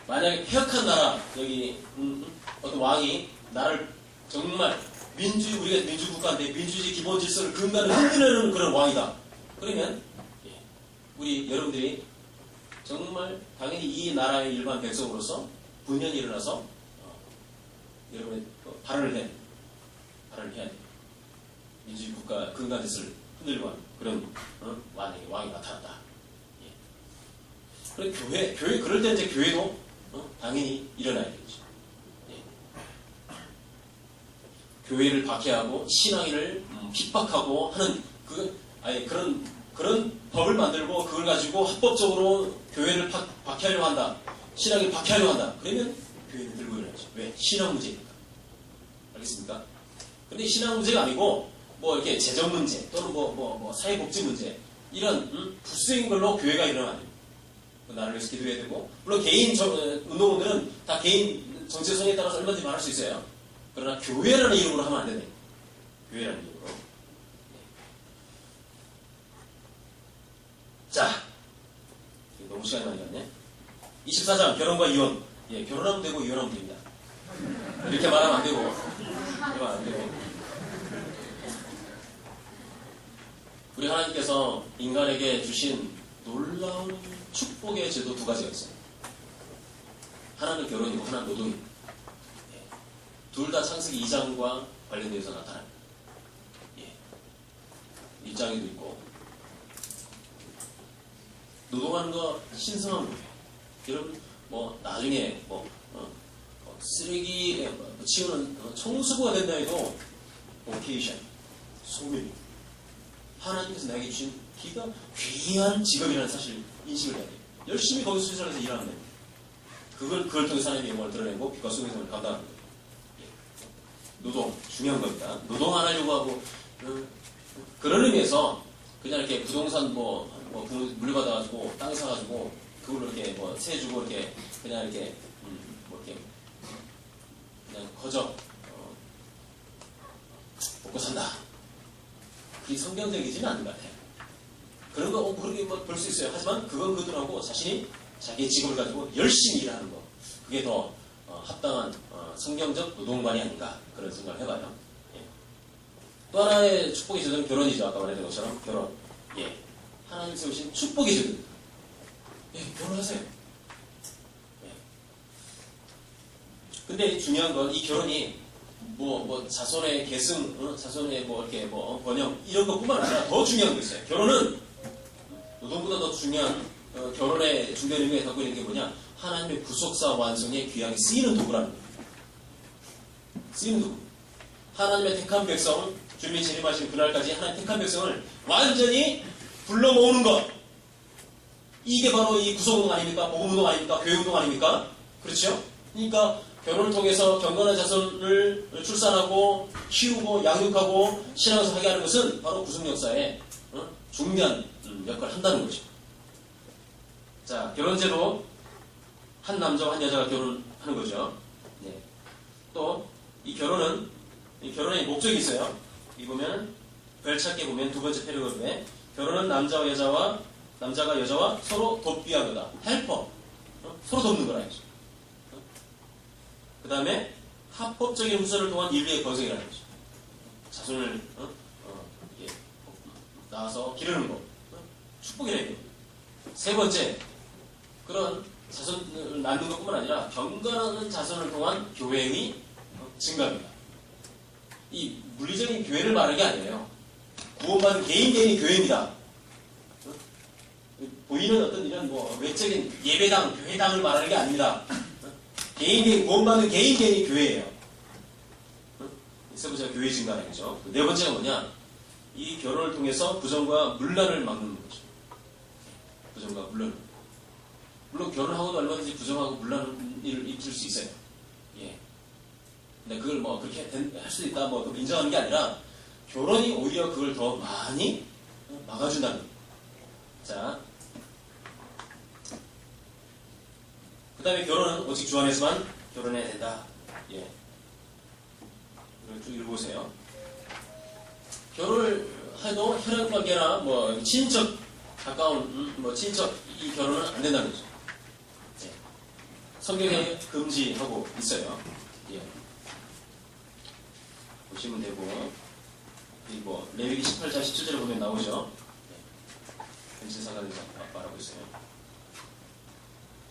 Speaker 1: 만약에 폐역한 나라, 여기 어떤 왕이 나를 정말 우리가 민주국가인데 민주주의 기본 질서를 근간을 흔들려는 그런 왕이다. 그러면 우리 여러분들이 정말 당연히 이 나라의 일반 백성으로서 분연이 일어나서 여러분의 발언을 해야 돼요. 민주주의 국가 근간 질서를 흔들려고 하는 그런 왕이 나타났다. 그래 교회 그럴 때 이제 교회도 당연히 일어나야 되죠. 교회를 박해하고 신앙인을 핍박하고 하는 그런 법을 만들고 그걸 가지고 합법적으로 교회를 박해하려고 한다. 신앙을 박해하려고 한다. 그러면 교회를 들고 일어나죠. 왜? 신앙 문제니까. 알겠습니까? 근데 신앙 문제가 아니고 이렇게 재정 문제 또는 사회복지 문제 이런 부수적인 걸로 교회가 일어나야 돼요. 나를 위해서 기도해야 되고, 물론 개인 운동원들은 다 개인 정체성에 따라서 얼마든지 말할 수 있어요. 그러나 교회라는 이름으로 하면 안 되네. 교회라는 이름으로. 자, 너무 시간이 많이 갔네. 24장 결혼과 이혼. 결혼하면 되고 이혼하면 됩니다. 이렇게 말하면 안 되고, 이러면 안 되고. 우리 하나님께서 인간에게 주신 놀라운 축복의 제도 두 가지가 있어요. 하나는 결혼이고 하나는 노동입니다. 둘 다 창세기 2장과 관련돼서 나타납니다. 예. 1장에도 있고 노동하는 거 신성한 거예요. 여러분 뭐 나중에 쓰레기 치우는 청소부가 된다 해도 보케이션, 소명, 하나님께서 나에게 주신 기가 귀한 직업이라는 사실 인식을 해야 돼요. 열심히 거기서 수련해서 일하는 거예요. 그걸 통해서 하나님의 영광을 드러내고 빛과 소명성을 감당하는 거예요. 예. 노동 중요한 겁니다. 노동 안 하려고 하고 그런 의미에서 그냥 이렇게 부동산 물려받아가지고 땅 사가지고 그걸로 이렇게 세주고 이렇게 그냥 이렇게 이렇게 그냥 거저 먹고 산다. 그게 성경적이지는 않은 것 같아요. 그런 거 그렇게 볼 수 있어요. 하지만 그건 그들하고 자신이 자기의 직업을 가지고 열심히 일하는 거 그게 더 합당한 성경적 노동관이 아닌가 그런 생각을 해봐요. 예. 또 하나의 축복의 제도는 결혼이죠. 아까 말했던 것처럼 결혼. 예. 하나님 세우신 축복의 제도입니다. 예, 결혼하세요. 예. 근데 중요한 건 이 결혼이 자손의 계승, 자손의 이렇게 번영 이런 것뿐만 아니라 더 중요한 게 있어요. 결혼은 노동보다 더 중요한 결혼의 중대한 의미에 갖고 있는 게 뭐냐? 하나님의 구속사 완성에 귀하게 쓰이는 도구라는 거예요. 쓰이는 도구. 하나님의 택한 백성, 주님이 재림하시는 그날까지 하나님의 택한 백성을 완전히 불러 모으는 것. 이게 바로 이 구속운동 아닙니까? 복음운동 아닙니까? 교회운동 아닙니까? 그렇죠? 그러니까 결혼을 통해서 경건한 자손을 출산하고 키우고 양육하고 신앙에서 하게 하는 것은 바로 구속 역사에 중요한 역할을 한다는 거죠. 자, 결혼제도 한 남자와 한 여자가 결혼하는 거죠. 네. 또 이 결혼의 목적이 있어요. 이 보면 별찾기에 보면 두 번째 패러그래프에 결혼은 남자가 여자와 서로 돕기하거다. 헬퍼. 서로 돕는 거라 했죠. 그 다음에 합법적인 후손을 통한 인류의 건설이라는 거죠. 자손을 낳아서 기르는 거. 축복이라는 거예요. 세 번째, 그런 자손을 낳는 것뿐만 아니라 경건한 자손을 통한 교회의 증가입니다. 이 물리적인 교회를 말하는 게 아니에요. 구원받은 개인이 교회입니다. 보이는 어떤 이런 외적인 예배당, 교회당을 말하는 게 아닙니다. 개인이 구원받는 개인이 교회예요. 세 번째가 교회 증가라는 거죠. 네 번째가 뭐냐? 이 결혼을 통해서 부정과 문란을 막는 거죠. 부정과 문란. 물론 결혼하고도 얼마든지 부정하고 문란을 입힐 수 있어요. 예. 근데 그걸 그렇게 할 수도 있다 인정하는 게 아니라 결혼이 오히려 그걸 더 많이 막아준다는 거예요. 자. 그 다음에 결혼은 오직 주 안에서만 결혼해야 된다. 예. 이걸 쭉 읽어보세요. 결혼을 해도 혈연관계나 친척, 가까운, 친척, 이 결혼은 안 된다는 거죠. 예. 성경에 금지하고 있어요. 예. 보시면 되고, 그리고 레위기 18장 17절에 보면 나오죠. 예. 금지사관에서 말하고 있어요.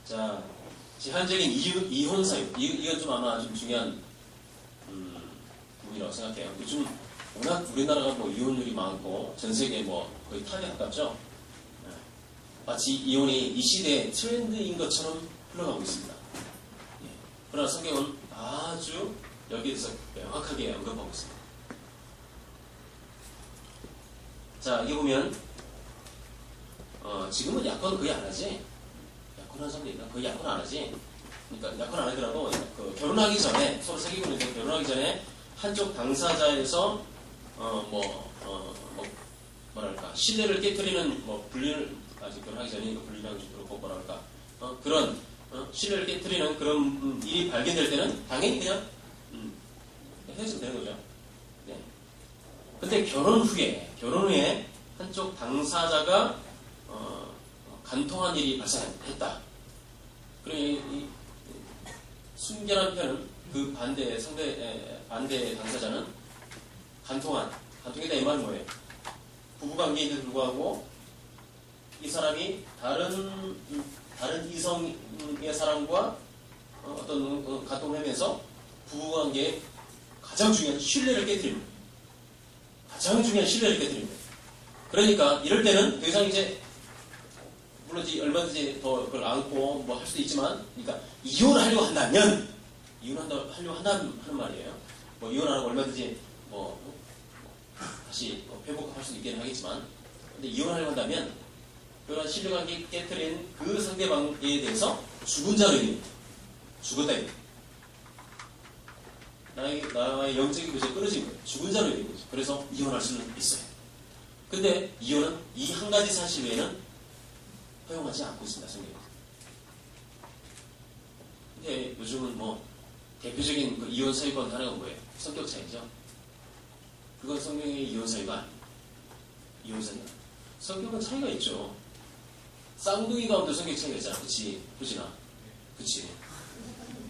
Speaker 1: 자, 제한적인 이혼 사유. 이건 좀 아마 좀 중요한 부분이라고 생각해요. 요즘 워낙 우리나라가 이혼율이 많고 전 세계 거의 탑에 가깝죠. 네. 마치 이혼이 이 시대의 트렌드인 것처럼 흘러가고 있습니다. 네. 그러나 성경은 아주 여기에 대해서 명확하게 언급하고 있습니다. 자, 이게 보면 지금은 약혼 거의 안 하지. 약혼하는 사람도 있나? 거의 약혼 안 하지. 그러니까 약혼 안 하더라도 결혼하기 전에 서로 사귀고 있는데 결혼하기 전에 한쪽 당사자에서 뭐랄까 신뢰를 깨뜨리는 불륜을 아직 결혼하기 전에 불륜이라고 좀 그렇고 뭐랄까 그런 신뢰를 깨뜨리는 그런 일이 발견될 때는 당연히 그냥 헤어지면 되는 거죠. 네. 근데 결혼 후에 한쪽 당사자가 간통한 일이 발생했다. 그러니 이 순결한 편은 그 반대 당사자는 간통이다 이 말은 뭐예요? 부부관계인데도 불구하고 이 사람이 다른 이성의 사람과 어떤 간통을 하면서 부부관계에 가장 중요한 신뢰를 깨뜨리는 거예요. 가장 중요한 신뢰를 깨뜨리는 거예요. 그러니까 이럴 때는 더 이상 이제 물론 이제 얼마든지 더 그걸 안고 뭐 할 수도 있지만, 그러니까 이혼하려고 한다면 하려고 한다는 하는 말이에요. 뭐 이혼하고 얼마든지 뭐 다시 회복할 수도 있긴 하겠지만, 근데 이혼하려고 한다면 그런 신뢰관계 깨뜨린 그 상대방에 대해서 죽은 자로 여기는 거예요. 죽었다 이거. 나의 영적인 교제가 끊어진 거예요. 죽은 자로 여기는 거죠. 그래서 이혼할 수는 있어요. 근데 이혼은 이 한 가지 사실 외에는 허용하지 않고 있습니다. 성경에. 근데 요즘은 뭐 대표적인 그 이혼 사유가 하나가 뭐예요? 성격 차이죠. 그건 성경의 이혼 사유가 아니에요. 이혼 사유가. 성격은 차이가 있죠. 쌍둥이 가운데 성격 차이가 있잖아. 그치? 효진아. 그치?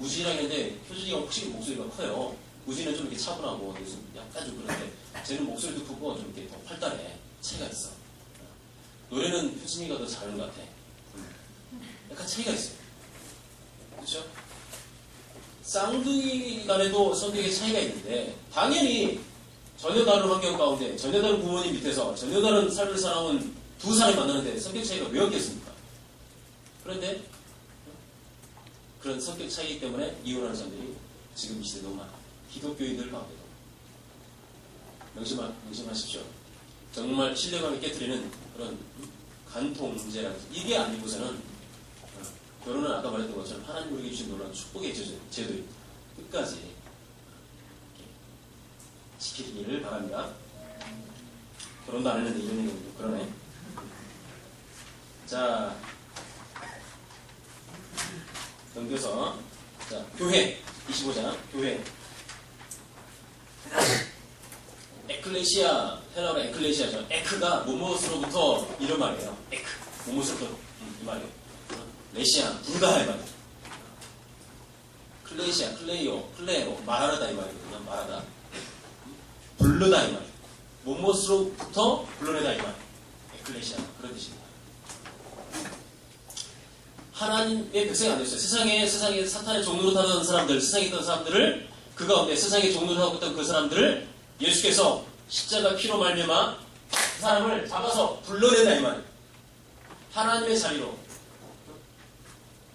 Speaker 1: 우진이랑 했는데 효진이가 확실히 목소리가 커요. 우진은 좀 이렇게 차분하고 약간 좀 그런데 쟤는 목소리도 크고 좀 이렇게 더 활달해. 차이가 있어. 노래는 효진이가 더 잘하는 것 같아. 약간 차이가 있어요. 그렇죠? 쌍둥이 간에도 성격의 차이가 있는데 당연히 전혀 다른 환경 가운데 전혀 다른 부모님 밑에서 전혀 다른 삶을 살아온 두 사람이 만나는데 성격 차이가 왜 없겠습니까? 그런데 그런 성격 차이기 때문에 이혼하는 사람들이 지금 이 시대에 너무 많아요. 기독교인들 가운데도. 명심하십시오. 정말 신뢰감을 깨뜨리는 그런 간통 문제라는 이게 아니고서는 결혼은 아까 말했던 것처럼 하나님 우리에게 주신 놀라운 축복의 제도입니다. 끝까지 지키기를 바랍니다. 결혼도 안 했는데 이런 얘기는 그러네. 자, 넘겨서 자, 교회 25장 교회 에클레시아, 헬라어로 에클레시아죠. 에크가 무엇으로부터 이런 말이에요. 에크, 무엇으로부터 이 말이에요. 레시아, 부르다 이 말이에요. 클레시아, 클레이오, 클레로, 말하다 이 말이거든요. 말하다. 부르다 이 말이에요. 무엇으로부터 불러내다 이 말이에요. 에클레시아, 그런 뜻입니다. 하나님의 백성이 안 됐어요. 세상에 사탄의 종로로 타던 사람들, 세상에 있던 사람들을 그 가운데 세상의 종로로 하고 있던 그 사람들을 예수께서 십자가 피로 말미암아 그 사람을 잡아서 불러낸다 이 말이에요. 하나님의 자리로,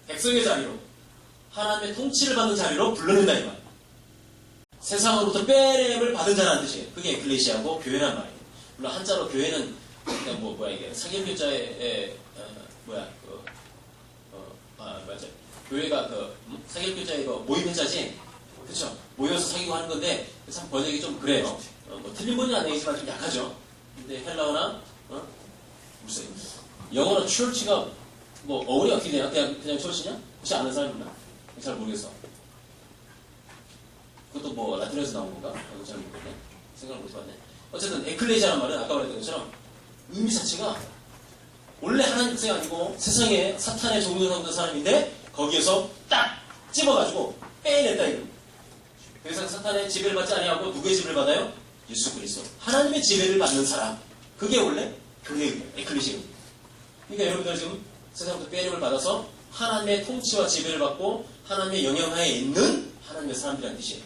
Speaker 1: 백성의 자리로, 하나님의 통치를 받는 자리로 불러낸다 이 말이에요. 세상으로부터 빼냄을 받은 자라는 뜻이에요. 그게 에클레시아고 교회란 말이에요. 물론 한자로 교회는 그냥 이게 사길교자의 맞아. 교회가 사길교자의 모임 회자지, 그렇죠? 모여서 사귀고 하는 건데 참 번역이 좀 그래요. 틀린 번역은 아니지만 좀 약하죠. 근데 헬라어나 무슨 영어나 church가 어울이 어떻게 되냐? 그냥 church냐? 혹시 아는 사람 있나? 잘 모르겠어. 그것도 라틴어에서 나온 건가? 잘 모르겠네. 생각을 못해봤네. 어쨌든 에클레시아라는 말은 아까 말했던 것처럼 의미 자체가 원래 하나님 백성이 아니고 세상에 사탄의 종노릇 하는 사람인데 거기에서 딱 찝어가지고 빼냈다 이거. 더 이상 사탄의 지배를 받지 아니하고 누구의 지배를 받아요? 예수 그리스도. 하나님의 지배를 받는 사람. 그게 원래 교회예요. 에클레시아입니다. 그러니까 여러분들 지금 세상부터 빼냄을 받아서 하나님의 통치와 지배를 받고 하나님의 영향하에 있는 하나님의 사람들이라는 뜻이에요.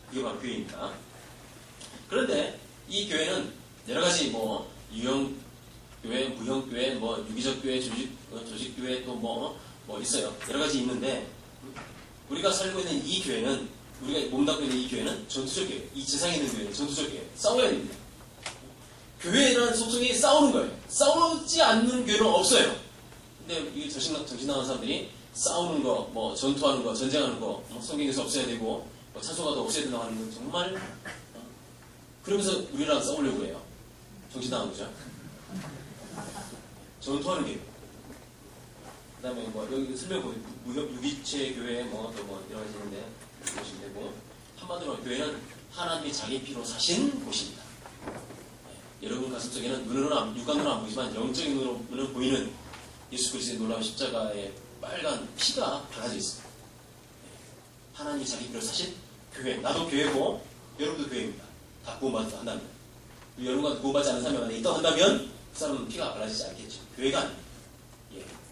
Speaker 1: 그게 바로 교회입니다. 그런데 이 교회는 여러 가지 유형교회, 무형교회, 유기적 교회, 조직교회 또 있어요. 여러 가지 있는데 우리가 살고 있는 이 교회는, 우리가 몸담고 있는 이 교회는 전투적 교회, 이 세상에 있는 교회는 전투적 교회. 싸워야 됩니다. 교회라는 속성이 싸우는 거예요. 싸우지 않는 교회는 없어요. 근데 이 정신 나간 사람들이 싸우는 거, 전투하는 거, 전쟁하는 거, 성경에서 없애야 되고, 찬송가도 없애야 된다고 하는 건 정말, 그러면서 우리랑 싸우려고 해요. 정신 나간 거죠. 전투하는 게. 그 다음에 여기 설명 보면, 유기체 교회, 여러 가지 있는데, 보시면 되고, 한마디로 교회는 하나님이 자기 피로 사신 곳입니다. 여러분 가슴속에는 육안으로 안 보이지만 영적인 눈으로 보이는 예수 그리스도의 놀라운 십자가의 빨간 피가 발라져 있습니다. 하나님이 자기 피로 사신 교회. 나도 교회고 여러분도 교회입니다. 다 구원받았다 한다면. 여러분과 구원받지 않은 사람이 만약에 있다고 한다면 그 사람은 피가 발라지지 않겠죠. 교회가 아닙니다.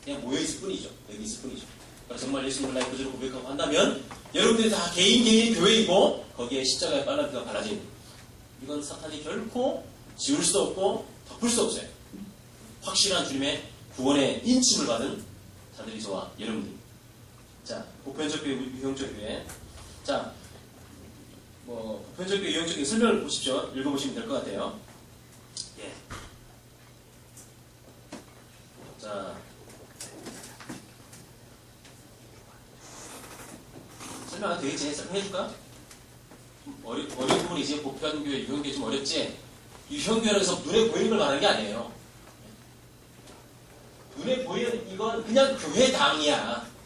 Speaker 1: 그냥 모여있을 뿐이죠. 여기 있을 뿐이죠. 정말 예수님을 나의 구주로 고백하고 한다면 여러분들이 다 개인 교회이고 거기에 십자가의 빨간피가 발라진 이건 사탄이 결코 지울 수도 없고 덮을 수 없어요. 확실한 주님의 구원의 인침을 받은 자들이 저와 여러분들. 자, 보편적 교회, 유형적 교회. 자, 보편적 교회, 유형적 교회 설명을 보십시오. 읽어보시면 될 것 같아요. 예. 자, 설명 안 되겠지? 설명해줄까? 어려운 부분이지. 보편교회, 유형교회 좀 어렵지? 유형교회라고 해서 눈에 보이는 걸 말하는 게 아니에요. 눈에 보이는 이건 그냥 교회당이야.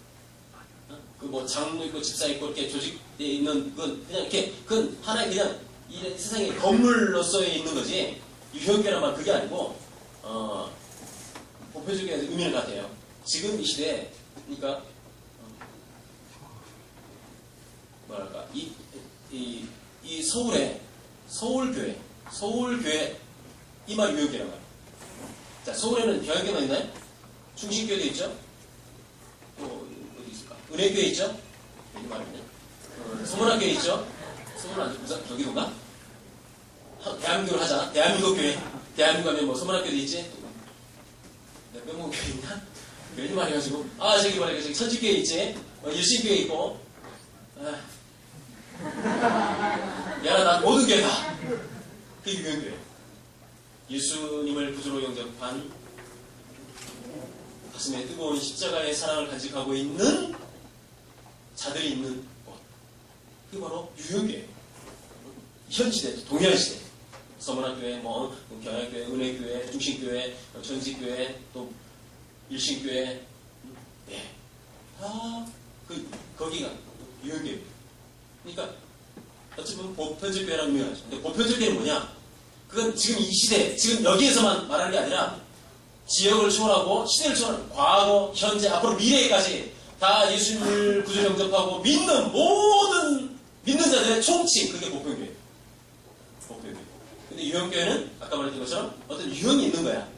Speaker 1: 그 장로 있고 집사 있고 이렇게 조직되어 있는 그건 그냥 이렇게 그건 하나의 그냥 이 세상의 건물로서의 있는 거지. 유형교회란 말 그게 아니고 보편적인 의미를 갖대요. 지금 이 시대에 그러니까 뭐랄까 이 서울에 서울교회 이 말 유형교회란 말. 자, 서울에는 병양교회만 있나요? 충신교회도 있죠. 또 어디 있을까? 은혜교회 있죠. 여기 말이네. 서문학교회 있죠. 서문학 저기도가? 대한민국을 하자. 대한민국 교회. 대한민국 하면 서문학교도 있지. 명문교회 있나? 괜히 말해가지고 저기 말이야. 저기 천주교회 있지. 일신교회 있고. 미안하다. 모든 교회 다. 그게 유형교회. 예수님을 구주로 영접한 가슴에 뜨거운 십자가의 사랑을 간직하고 있는 자들이 있는 곳. 그게 바로 유형교회. 현 시대, 동일한 시대. 서문학교회, 경양교회, 은혜교회, 중신교회, 전직교회, 또 일신교회, 네. 거기가 유형교회. 그러니까, 어찌 보면 보편적 교회라는 의미가 있죠. 근데 보편적 교회는 뭐냐? 그건 지금 이 시대, 지금 여기에서만 말하는 게 아니라, 지역을 초월하고, 시대를 초월하는, 과거, 현재, 앞으로 미래까지 다 예수님을 구주 영접하고 믿는 모든 믿는 자들의 총칭, 그게 보편교회예요. 보편교회. 근데 유형교회는 아까 말했던 것처럼 어떤 유형이 있는 거야.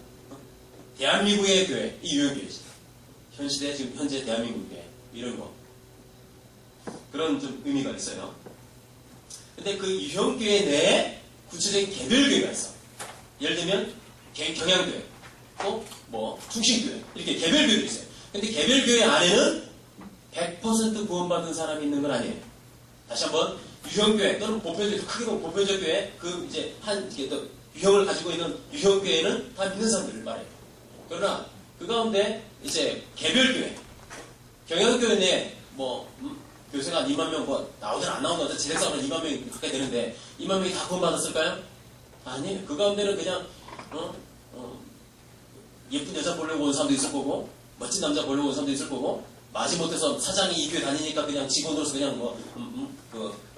Speaker 1: 대한민국의 교회, 이 유형교회지. 현 시대, 지금 현재 대한민국 교회, 이런 거. 그런 좀 의미가 있어요. 근데 그 유형교회 내에 구체적인 개별교회가 있어. 예를 들면 경양교회, 또 충신교회, 이렇게 개별교회도 있어요. 근데 개별교회 안에는 100% 구원받은 사람이 있는 건 아니에요. 다시 한번 유형교회 또는 보편적, 크게 보면 보편적 교회, 그 이제 또 유형을 가지고 있는 유형교회는 다 믿는 사람들을 말해요. 그러나 그 가운데 이제 개별교회, 경양교회 내에 교세가 한 2만 명 나오든 안 나오든 재생사는 2만 명이 가까이 되는데 2만 명이 다 구원받았을까요? 아니에요. 그 가운데는 그냥 예쁜 여자 보려고 온 사람도 있을 거고 멋진 남자 보려고 온 사람도 있을 거고 마지못해서 사장이 이 교회 다니니까 그냥 직원으로서 그냥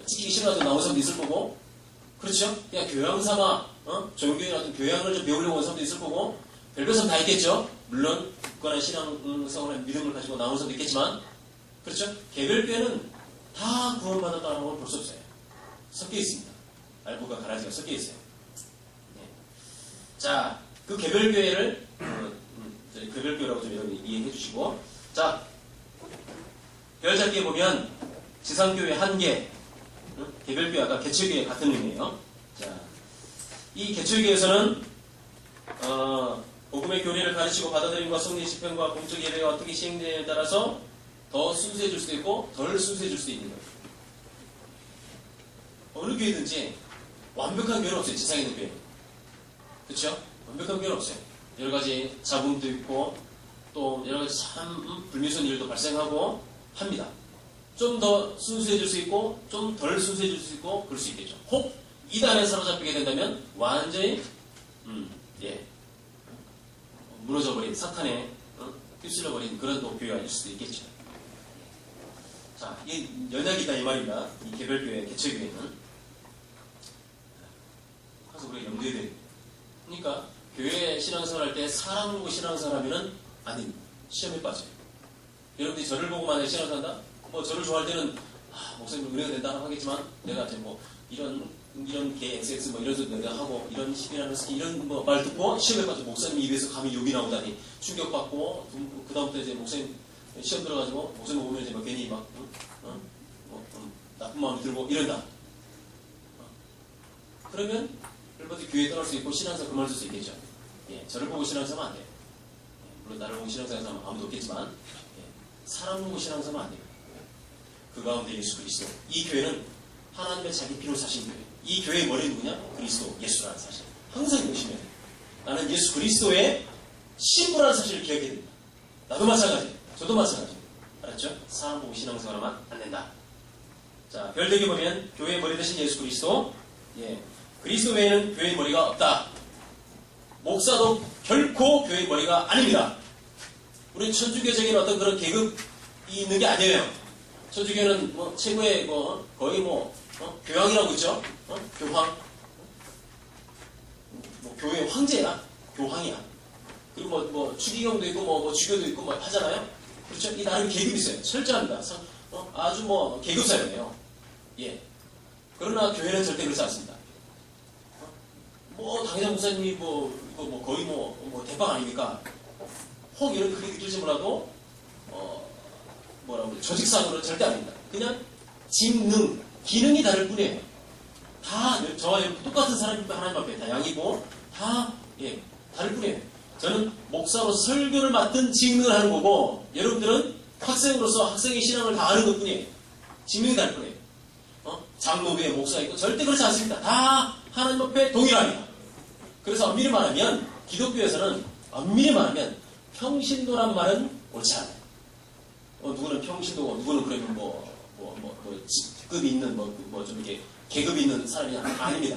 Speaker 1: 찍히기 싫어가지고 나온 사람도 있을 거고 그렇죠? 그냥 교양 삼아 종교의 어떤 교양을 좀 배우려고 온 사람도 있을 거고 별별 사람 다 있겠죠? 물론 굳건한 신앙생활의 믿음을 가지고 나온 사람도 있겠지만 그렇죠? 개별교회는 다 구원받았다는 걸 볼 수 없어요. 섞여 있습니다. 알고가 가라지가 섞여 있어요. 네. 자, 그 개별교회를 개별교회라고 좀 여러분이 이해해 주시고 자, 별잡기에 보면 지상교회 1개 개별교회 아까 개척교회 같은 의미예요. 자, 이 개척교회에서는 복음의 교리를 가르치고 받아들임과 성리 집행과 공적 예배가 어떻게 시행되느냐에 따라서 더 순수해 줄 수도 있고 덜 순수해 줄 수도 있는 거예요. 어느 교회든지 완벽한 교회는 없어요. 지상에 있는 교회는. 그렇죠? 완벽한 교회는 없어요. 여러 가지 잡음도 있고 또 여러 가지 참 불미스러운 일도 발생하고 합니다. 좀 더 순수해 줄 수 있고 좀 덜 순수해 줄 수 있고 그럴 수 있겠죠. 혹 이단에 사로잡히게 된다면 완전히 무너져버린 사탄에 휩쓸려버린 그런 또 교회가 될 수도 있겠죠. 자, 이게 연약이다 이 말입니다. 이 개별교회, 개척교회는. 그래서 우리가 염두에 돼요. 그러니까 교회 신앙생활 할 때 사람 보고 신앙생활 하면은 아닙니다. 시험에 빠져요. 여러분들이 저를 보고 만약에 신앙생활 한다? 저를 좋아할 때는 목사님 은혜가 된다 하겠지만 내가 이제 이런 개 XX 이런 소리 내가 하고 이런 시비라면서 이런 말 듣고 시험에 빠져 목사님 입에서 감히 욕이 나오다니 충격받고 그 다음부터 이제 목사님 시험 들어가지고 목사님 오면 이제 막 괜히 막 나쁜 마음이 들고 이런다. 그러면 얼마든지 교회에 떠날 수 있고 신앙생활 그만둘 수 있겠죠. 예, 저를 보고 신앙생활 안 돼요. 예, 물론 나를 보고 신앙생활 하면 아무도 없겠지만 예, 사람 보고 신앙생활 안 돼요. 그 가운데 예수 그리스도. 이 교회는 하나님의 자기 피로 사신 교회. 이 교회의 머리 누구냐? 그리스도 예수라는 사실. 항상 보시면 나는 예수 그리스도의 신부라는 사실을 기억해야 됩니다. 나도 마찬가지. 저도 마찬가지. 알았죠? 사람 보고 신앙생활하면 안 된다. 자, 별되게 보면 교회의 머리 대신 예수 그리스도. 예, 그리스도 외에는 교회의 머리가 없다. 목사도 결코 교회의 머리가 아닙니다. 우리 천주교적인 어떤 그런 계급이 있는 게 아니에요. 천주교는 뭐 최고의 뭐 거의 뭐 교황이라고 있죠. 교황. 뭐 교회 황제야. 교황이야. 그리고 뭐 추기경도 있고 뭐 주교도 있고 뭐 하잖아요. 그렇죠? 이 나름 계급이 있어요. 철저합니다. 아주 뭐 계급사회예요. 예. 그러나 교회는 절대 그렇지 않습니다. 뭐 당회장 목사님이 뭐 거의 뭐 대빵 아닙니까? 혹 이런 크게 느낄지 몰라도 뭐라고 조직상으로는 절대 아닙니다. 그냥 직능, 기능이 다를 뿐이에요. 다 저와 여러분 똑같은 사람입니다. 하나님 앞에 다 양이고 다 예, 다를 뿐이에요. 저는 목사로 설교를 맡은 직능을 하는 거고 여러분들은 학생으로서 학생의 신앙을 다 아는 것 뿐이에요. 직능이 다를 뿐이에요. 장로교회 목사 있고 절대 그렇지 않습니다. 다 하나님 앞에 동일합니다. 그래서 엄밀히 말하면 기독교에서는 엄밀히 말하면 평신도란 말은 옳지 않아요. 누구는 평신도고 누구는 그러면 직급이 있는 좀 이렇게 계급이 있는 사람이 아닙니다.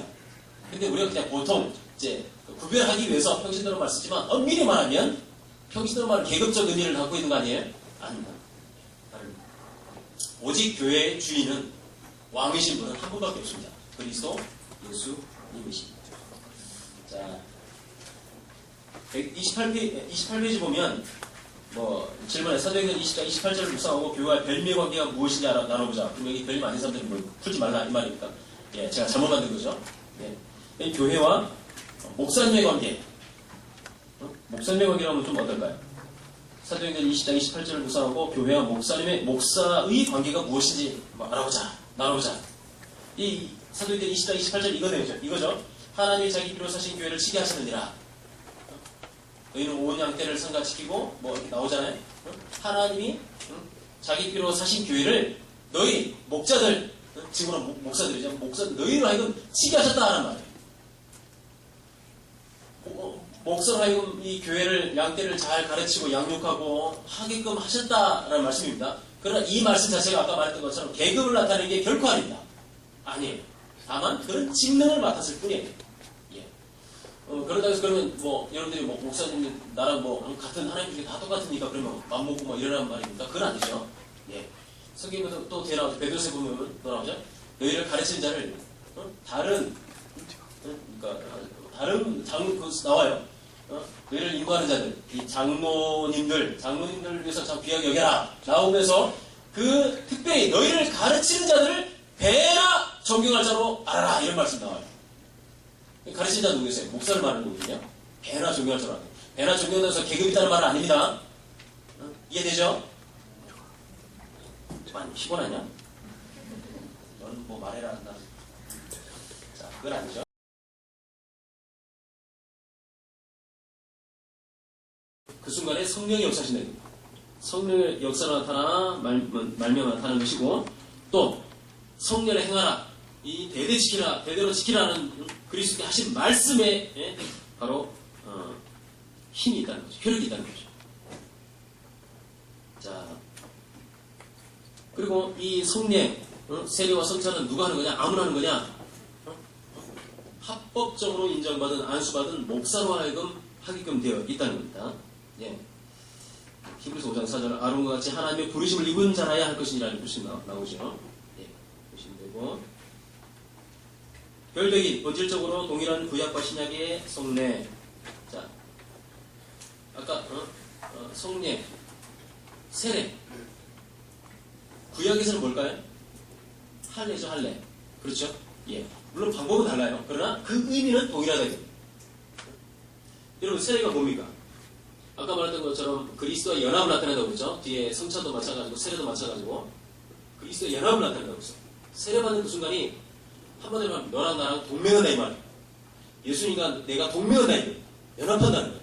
Speaker 1: 근데 우리가 그냥 보통 이제 구별하기 위해서 평신도라는 말을 쓰지만 엄밀히 말하면 평신도라는 말은 계급적 의미를 갖고 있는 거 아니에요? 아닙니다. 오직 교회의 주인은 왕이신 분은 한 분밖에 없습니다. 그리스도 예수님이십니다. 자, 28페이지 보면 질문에 사도행전 20장 28절을 묵상하고 교회와 별미의 관계가 무엇인지 나눠보자. 그럼 여기 별미 아닌 사람들이 풀지 말라 이 말입니까? 예, 제가 잘못 만든 거죠. 예. 교회와 목사님의 관계. 목사님의 관계라면 좀 어떨까요? 사도행전 20장 28절을 묵상하고 교회와 목사의 관계가 무엇인지 알아보자. 나눠보자. 이 사도행전 20장 28절 이거죠. 하나님이 자기 피로 사신 교회를 치게 하시느니라. 너희는 온 양떼를 상가시키고 이렇게 나오잖아요. 하나님이 자기 피로 사신 교회를 너희 목자들 지금은 목사들이죠. 목사들 너희로 하여금 치게 하셨다는 말이에요. 목사로 하여금 이 교회를 양떼를 잘 가르치고 양육하고 하게끔 하셨다라는 말씀입니다. 그러나 이 말씀 자체가 아까 말했던 것처럼 계급을 나타내는 게 결코 아닙니다. 아니에요. 다만 그런 직능을 맡았을 뿐이에요. 예. 그러다 해서 그러면 여러분들이 목사님 나랑 같은 하나님 중에 다 똑같으니까 그러면 맘먹고 이러란 말입니까? 그건 아니죠. 예. 성경에도 또 뒤에 나오죠. 베드로서에 보면 또 나오죠. 너희를 가르치는 자를 다른 나와요. 너희를 인도하는 자들, 이 장로님들을 위해서 참 귀하게 여겨라. 나오면서 그 특별히 너희를 가르치는 자들을 배나 존경할 자로 알아라. 이런 말씀 나와요. 가르치는 자 누구세요? 목사를 말하는 거거든요. 배나 존경할 자로 알아라. 배나 존경해서 계급이 있다는 말은 아닙니다. 이해되죠? 많이 피곤하냐? 너는 말해라 한다. 자, 그건 아니죠. 그 순간에 성령의 역사신다. 성령의 역사로 나타나 말미암아 나타나는 것이고 또 성령의 행하라. 이 대대로 지키라는 그리스도께 하신 말씀에 바로 힘이 있다는 거죠. 효력이 있다는 거죠. 자, 그리고 이 성령, 세례와 성찬은 누가 하는 거냐? 아무나 하는 거냐? 합법적으로 인정받은 안수받은 목사로 하여금 하게끔 되어 있다는 겁니다. 예. 히브리서 5장 4절 아론과 같이 하나님의 부르심을 입은 자라야 할 것이니라는 뜻이 나오죠. 예. 보시면 되고 별되기 본질적으로 동일한 구약과 신약의 성례. 자, 아까 성례, 세례. 구약에서는 뭘까요? 할례죠, 할례. 그렇죠? 예. 물론 방법은 달라요. 그러나 그 의미는 동일하다. 여러분 세례가 뭡니까? 아까 아까 말했던 것처럼 그리스도와 연합을 나타낸다고 그랬죠. 뒤에 성찬도 마찬가지고 세례도 마찬가지고 그리스도와 연합을 나타낸다고 그랬어요. 세례받는 그 순간이 한마디로 하면 너랑 나랑 동맹한다 이 말이에요. 예수님과 내가 동맹한다 이 말이에요. 연합한다는 거예요.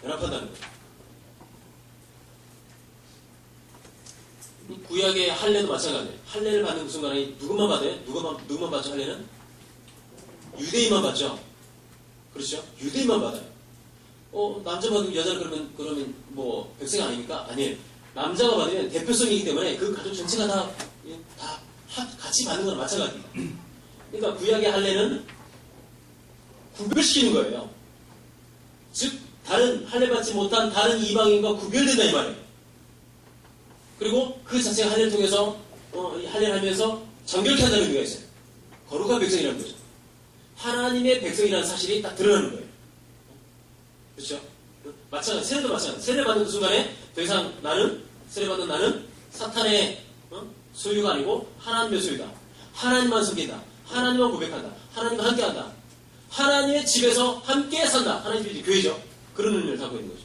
Speaker 1: 연합한다는 거예요. 구약의 할례도 마찬가지예요. 할례를 받는 그 순간에 누구만 받아요? 누구만 받죠? 할례는? 유대인만 받죠. 그렇죠? 유대인만 받아요. 남자 받으면 여자를 그러면 뭐 백성이 아닙니까? 아니에요. 남자가 받으면 대표성이기 때문에 그 가족 전체가 다 같이 받는 건 마찬가지입니다. 그러니까 구약의 할례는 구별시키는 거예요. 즉 다른 할례 받지 못한 다른 이방인과 구별된다 이 말이에요. 그리고 그 자체가 할례를 통해서 할례를 하면서 정결케 한다는 의미가 있어요. 거룩한 백성이라는 거죠. 하나님의 백성이라는 사실이 딱 드러나는 거예요. 그렇죠? 마찬가지, 세례도 마찬가지. 세례 받는 그 순간에 더 이상 세례 받는 나는 사탄의 소유가 아니고 하나님의 소유다. 하나님만 섬긴다. 하나님만 고백한다. 하나님과 함께한다. 하나님의 집에서 함께 산다. 하나님의 집이 교회죠. 그런 의미를 담고 있는 거죠.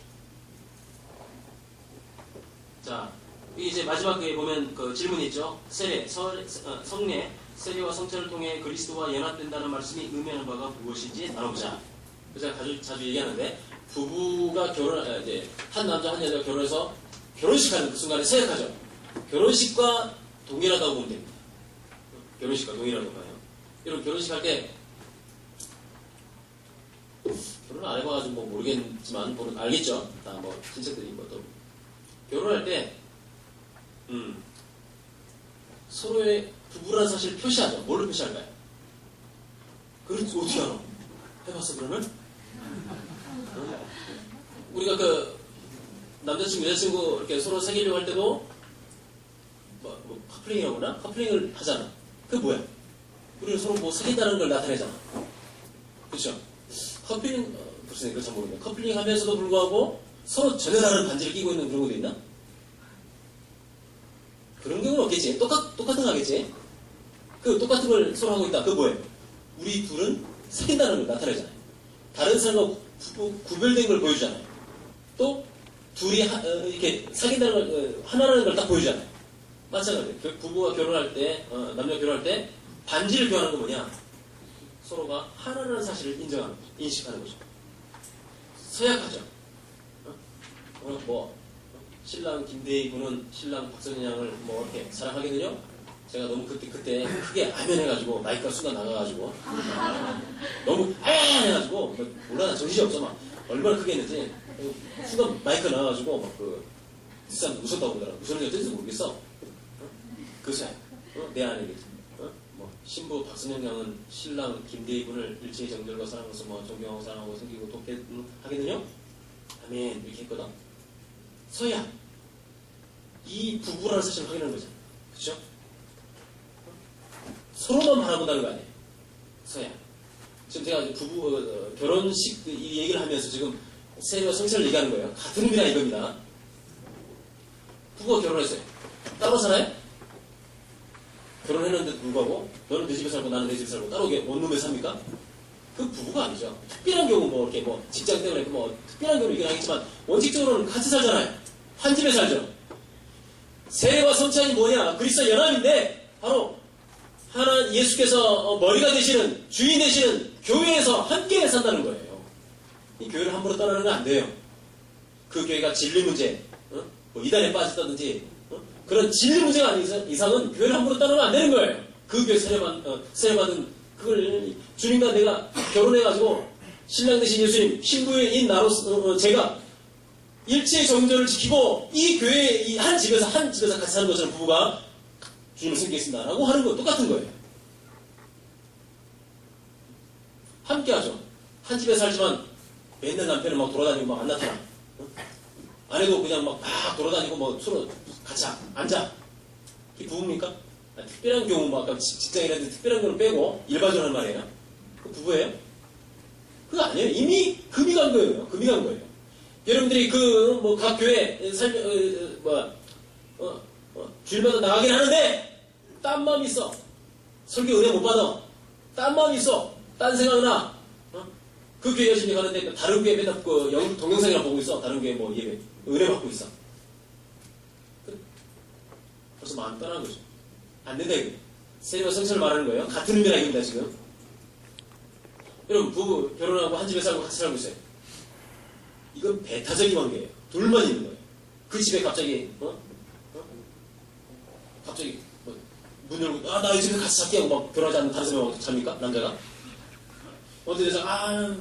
Speaker 1: 자, 이제 마지막에 보면 그 질문이 있죠. 성례, 세례와 성찬을 통해 그리스도와 연합된다는 말씀이 의미하는 바가 무엇인지 나눠보자. 제가 자주 얘기하는데, 부부가 이제 한 남자 한 여자가 결혼해서 결혼식하는 그 순간에 생각하죠. 결혼식과 동일하다고 보면 됩니다. 결혼식과 동일하다고 봐요. 여러분 결혼식 할 때 결혼 안 해봐가지고 뭐 모르겠지만 알겠죠. 다 뭐 친척들이 또 결혼할 때 서로의 부부라는 사실을 표시하죠. 뭘로 표시할까요? 그렇지, 어떻게 알아? 해봤어, 그러면? 우리가 남자친구, 여자친구 이렇게 서로 사귀려고 할 때도, 커플링이라고 하나? 커플링을 하잖아. 그게 뭐야? 우리가 서로 뭐 사귄다는 걸 나타내잖아. 그쵸? 커플링, 글쎄, 그거 잘 모르겠네. 커플링 하면서도 불구하고 서로 전혀 다른 반지를 끼고 있는 그런 것도 있나? 그런 경우는 없겠지. 똑같은 거 하겠지. 그 똑같은 걸 서로 하고 있다. 그거 뭐예요? 우리 둘은 사귄다는 걸 나타내잖아요. 다른 사람과 구별된 걸 보여주잖아요. 또 둘이 이렇게 사귄다는 걸 하나라는 걸 딱 보여주잖아요. 마찬가지예요. 부부가 결혼할 때 남녀가 결혼할 때 반지를 교환하는 건 뭐냐? 서로가 하나라는 사실을 인식하는 거죠. 서약하죠. 신랑 김대희 군은 신랑 박선희 양을 이렇게 사랑하거든요. 제가 너무 그때 크게 아멘해가지고 마이크가 순간 나가가지고 너무 해가지고 몰라 나 정신이 없어 막 얼마나 크게 했는지 순간 마이크가 나가가지고 뒷사람 웃었다고 그러더라고. 무슨 일이 어쩐지 모르겠어. 그새 내 아내겠지. 신부 박선영 양은 신랑 김대희 군을 일체의 정절과 사랑으로서 존경하고 사랑하고 섬기고 돕게 하거든요. 아멘 이렇게 했거든. 서야 이 부부라는 사실을 확인하는 거잖아. 그쵸? 서로만 바라본다는 거 아니에요. 서야. 지금 제가 부부 결혼식 이 얘기를 하면서 지금 세례와 성찬을 얘기하는 거예요. 같은 의미라 이겁니다. 부부가 결혼했어요. 따로 살아요? 결혼했는데도 불구하고 너는 내 집에 살고 나는 내 집에 살고 따로 원룸에 삽니까? 그 부부가 아니죠. 특별한 경우 이렇게 직장 때문에 특별한 경우는 이긴 하겠지만 원칙적으로는 같이 살잖아요. 한 집에 살죠. 세례와 성찬이 뭐냐? 그리스도 연합인데 바로 하나 예수께서 머리가 되시는 주인 되시는 교회에서 함께 산다는 거예요. 이 교회를 함부로 떠나는 건 안 돼요. 그 교회가 진리 문제, 이단에 빠졌다든지 그런 진리 문제가 아닌 이상은 교회를 함부로 떠나면 안 되는 거예요. 그 교회 세례받은 그걸 주님과 내가 결혼해가지고 신랑 되신 예수님 신부인 나로 제가 일체의 정절을 지키고 이 교회 이 한 집에서 같이 사는 것처럼 부부가 주님을 섬기겠습니다 라고 하는 거 똑같은 거예요. 함께 하죠. 한 집에 살지만 맨날 남편은 돌아다니고 안 나타나. 아내도 그냥 막 돌아다니고 서로 같이 앉아. 이게 부부입니까? 특별한 경우 아까 직장이라든지 특별한 경우는 빼고 일반적으로 하는 말이에요. 그 부부예요? 그거 아니에요. 이미 금이 간 거예요. 금이 간 거예요. 여러분들이 각 교회 주일마다 나가긴 하는데 딴 마음이 있어. 설교 은혜 못 받아. 딴 마음이 있어. 딴 생각 나. 그 교회 열심히 가는데 다른 교회 맨날 그 동영상이나 보고 있어. 다른 교회 뭐 예배 은혜 받고 있어. 벌써 마음 떠난 거죠. 안 된다 이거. 세례와 성찬을 말하는 거예요. 같은 의미라 이겁니다 지금. 여러분 부부 결혼하고 한 집에 살고 같이 살고 있어요. 이건 배타적인 관계예요. 둘만 있는 거예요. 그 집에 갑자기 갑자기 문 열고 나 이 집에 같이 살게 하고 막 결혼하지 않는 다른 사람하고 잡니까? 남자가? 어디 대해서 나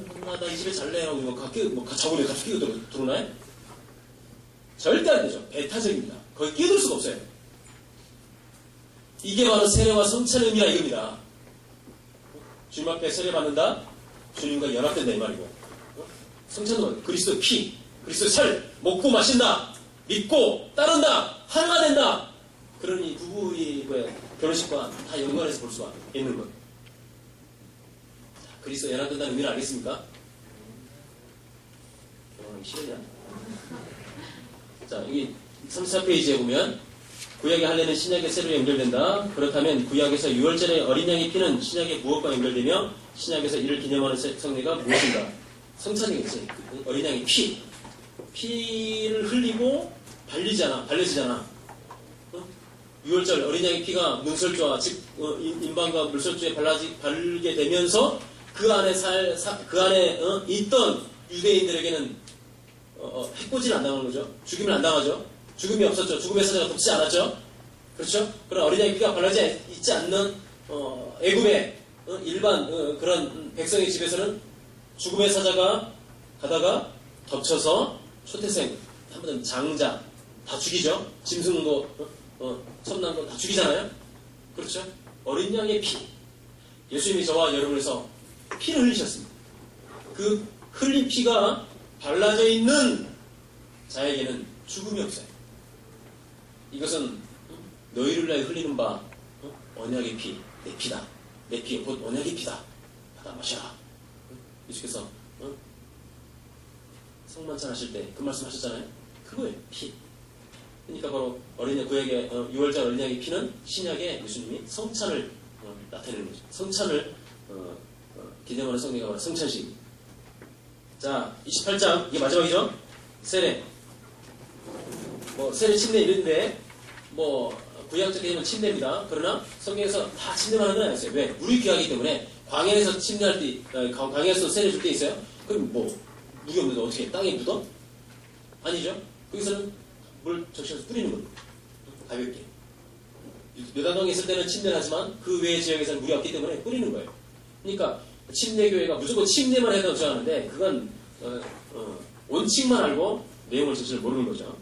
Speaker 1: 이 집에 잘래 하고 자고리에 같이 끼고 들어오나요? 절대 안 되죠. 배타적입니다. 거기 끼어들 수가 없어요. 이게 바로 세례와 성찬의 의미라 이겁니다. 주님 앞에 세례 받는다? 주님과 연합된다 이 말이고, 성찬은 그리스도의 피, 그리스도의 살, 먹고 마신다, 믿고 따른다, 하나가 된다. 그러니 부부의 결혼식과 다 연관해서 볼 수가 있는 거예요. 그리스도 연합된다는 의미를 알겠습니까? 결혼하기 싫으냐? 자, 여기 34페이지에 보면 구약의 할례는 신약의 세로 연결된다. 그렇다면 구약에서 유월절의 어린 양의 피는 신약의 무엇과 연결되며 신약에서 이를 기념하는 성례가 무엇인가? 성찬이겠지. 어린 양의 피를 흘리고 발려지잖아. 유월절 어린 양의 피가 문설주와 즉 인방과 물설주에 바르게 되면서 그 안에 있던 유대인들에게는 해코지를 안 당하는 거죠. 죽임을 안 당하죠. 죽음이 없었죠. 죽음의 사자가 덮지 않았죠. 그렇죠? 그런 어린 양의 피가 발라지 있지 않는 애굽의 일반 그런 백성의 집에서는 죽음의 사자가 가다가 덮쳐서 초태생, 한번 장자 다 죽이죠. 짐승도 첨단도 다 죽이잖아요. 그렇죠? 어린 양의 피. 예수님이 저와 여러분을 위해서 피를 흘리셨습니다. 그 흘린 피가 발라져 있는 자에게는 죽음이 없어요. 이것은 너희를 위하여 흘리는 바 언약의 피, 내 피다. 내 피, 곧 언약의 피다. 받아 마셔라. 예수께서 성만찬 하실 때 그 말씀 하셨잖아요. 그거예요. 피. 그러니까 바로 구약의 6월절 어린 양의 피는 신약의 예수님이 성찬을 나타내는 거죠. 성찬을 기념하는 성례가 바로 성찬식입니다. 자, 28장 이게 마지막이죠. 세례. 세례 침례 이런데 구약적 개념은 침례입니다. 그러나 성경에서 다 침례하는 건 아니었어요. 왜? 물이 귀하기 때문에 광야에서 침례할 때, 광야에서 세례 줄 때 있어요. 그럼 물이 없는데 어떻게 땅에 묻어? 아니죠. 거기서는 물 적셔서 뿌리는 겁니다. 가볍게. 요단강에 있을 때는 침례를 하지만 그 외의 지역에서는 물이 없기 때문에 뿌리는 거예요. 그러니까 침례교회가 무조건 침례만 해도 주장하는데 그건 원칙만 알고 내용을 전체를 모르는 거죠.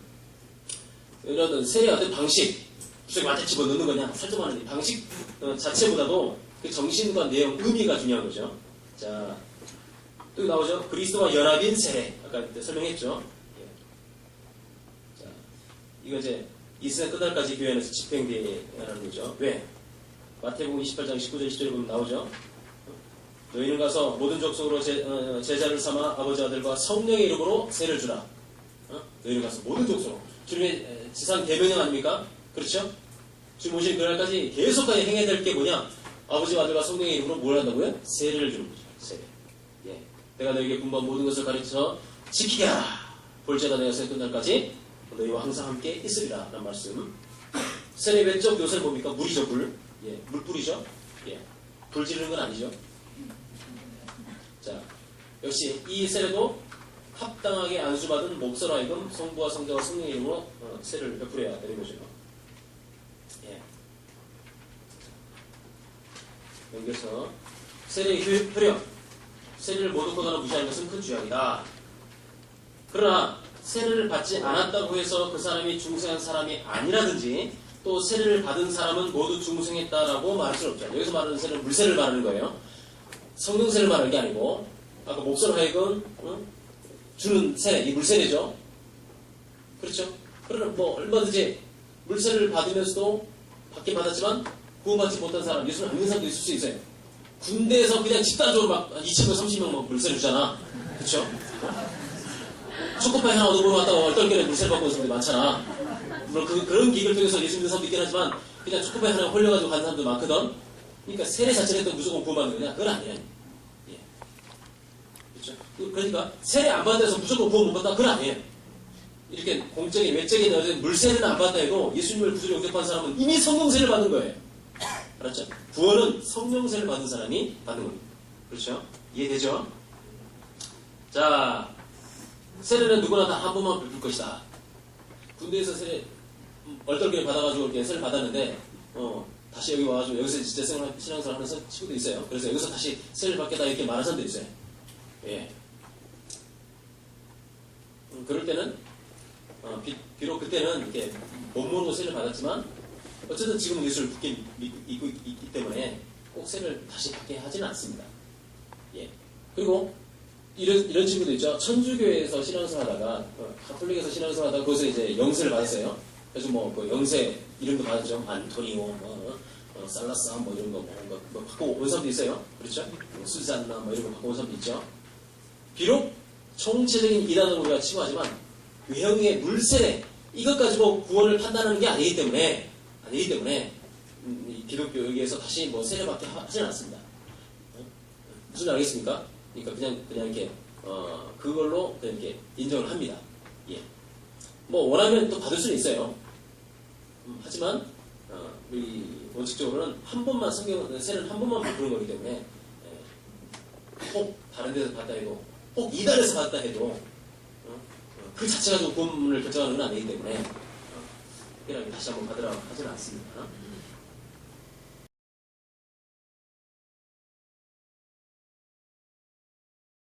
Speaker 1: 이런 세례 어떤 방식, 무슨 완전 집어넣는 거냐 살짝만 하는 방식 자체보다도 그 정신과 내용, 의미가 중요한 거죠. 자, 또 나오죠. 그리스도와 연합인 세례. 아까 설명했죠. 자, 이거 이제 이 세상 끝날까지 교회 안에서 집행되라는 거죠. 왜? 마태복음 28장 19절 20절에 보면 나오죠. 너희는 가서 모든 족속으로 제자를 삼아 아버지 아들과 성령의 이름으로 세를 주라. 너희는 가서 모든 족속으로. 주님의 지상 대변형 아닙니까? 그렇죠? 주님 오실 그날까지 계속까지 행해야 될 게 뭐냐? 아버지와 아들과 성령의 이름으로 뭘 한다고요? 세례를 주는 거죠. 세례. 예. 내가 너에게 분부한 모든 것을 가르쳐 지키게 하라. 볼자가 내가 세상 끝날까지 너희와 항상 함께 있으리라. 라는 말씀. 세례 왼쪽 요새는 뭡니까? 물이죠, 물. 예. 물뿌리죠? 예. 불 지르는 건 아니죠. 자, 역시 이 세례도 합당하게 안수받은 목사로 하여금 성부와 성자와 성령의 이름으로 세례를 베풀어야 되는 거죠. 예. 연결해서 세례의 효력, 세례를 못 얻거나 무시하는 것은 큰 죄악이다. 그러나 세례를 받지 않았다고 해서 그 사람이 중생한 사람이 아니라든지 또 세례를 받은 사람은 모두 중생했다라고 말할 수는 없죠. 여기서 말하는 세례는 물세를 말하는 거예요. 성령세를 말하는 게 아니고 아까 목사로 하여금 주는 세례, 이 물세례죠. 그렇죠? 그러나 얼마든지 물세례를 받으면서도 받긴 받았지만 구원받지 못한 사람, 예수를 안 믿는 사람도 있을 수 있어요. 군대에서 그냥 집단적으로 막 20명, 30명 물세례 주잖아. 그렇죠? 초코파이 하나 얻어보러 왔다가 얼떨결에 물세례 받고 오는 사람들이 많잖아. 물론 그런 기회를 통해서 예수 믿는 사람도 있긴 하지만 그냥 초코파이 하나 홀려가지고 가는 사람도 많거든. 그러니까 세례 자체는 또 무조건 구원받는 거냐? 그건 아니야. 예. 그렇죠? 그러니까 세례 안 받았다 해서 무조건 구원 못 받다? 그건 아니에요. 이렇게 공적인 외적인 물세례는 안 받다 해도 예수님을 구주로 영접한 사람은 이미 성령세를 받은 거예요. 알았죠? 구원은 성령세를 받은 사람이 받는 겁니다. 그렇죠? 이해되죠? 자, 세례는 누구나 다 한 번만 베풀 것이다. 군대에서 세례 얼떨결에 받아가지고 이렇게 세례를 받았는데 다시 여기 와가지고 여기서 진짜 신앙생활 하는 친구도 있어요. 그래서 여기서 다시 세례를 받겠다 이렇게 말하는 사람도 있어요. 예. 그럴 때는 비록 그때는 이렇게 못 모르고 세례를 받았지만 어쨌든 지금은 예수를 굳게 믿고 있기 때문에 꼭 세례를 다시 받게 하지는 않습니다. 예. 그리고 이런 친구도 있죠. 천주교에서 신앙생활 하다가 가톨릭에서 신앙생활 하다가 거기서 이제 영세를 받았어요. 그래서 그 영세 이름도 받았죠. 안토니오, 살라사 이런 거 받고 온 사람도 있어요. 그렇죠? 수잔나 이런 거 받고 온 사람도 있죠. 비록 총체적인 이단으로 우리가 치부하지만 외형의 물세례 이것 가지고 구원을 판단하는 게 아니기 때문에 기독교 여기에서 다시 세례받게 하지는 않습니다. 무슨 알겠습니까? 그러니까 그냥 이렇게 그걸로 그냥 이렇게 인정을 합니다. 예. 원하면 또 받을 수는 있어요. 하지만 우리 원칙적으로는 한 번만 세례는 한 번만 베푸는 거기 때문에 꼭 다른 데서 받다 해도 꼭 이단에서 받다 해도 그 자체가 좀 구원을 결정하는 건 아니기 때문에 특별하게 다시 한번 받으라고 하지는 않습니다.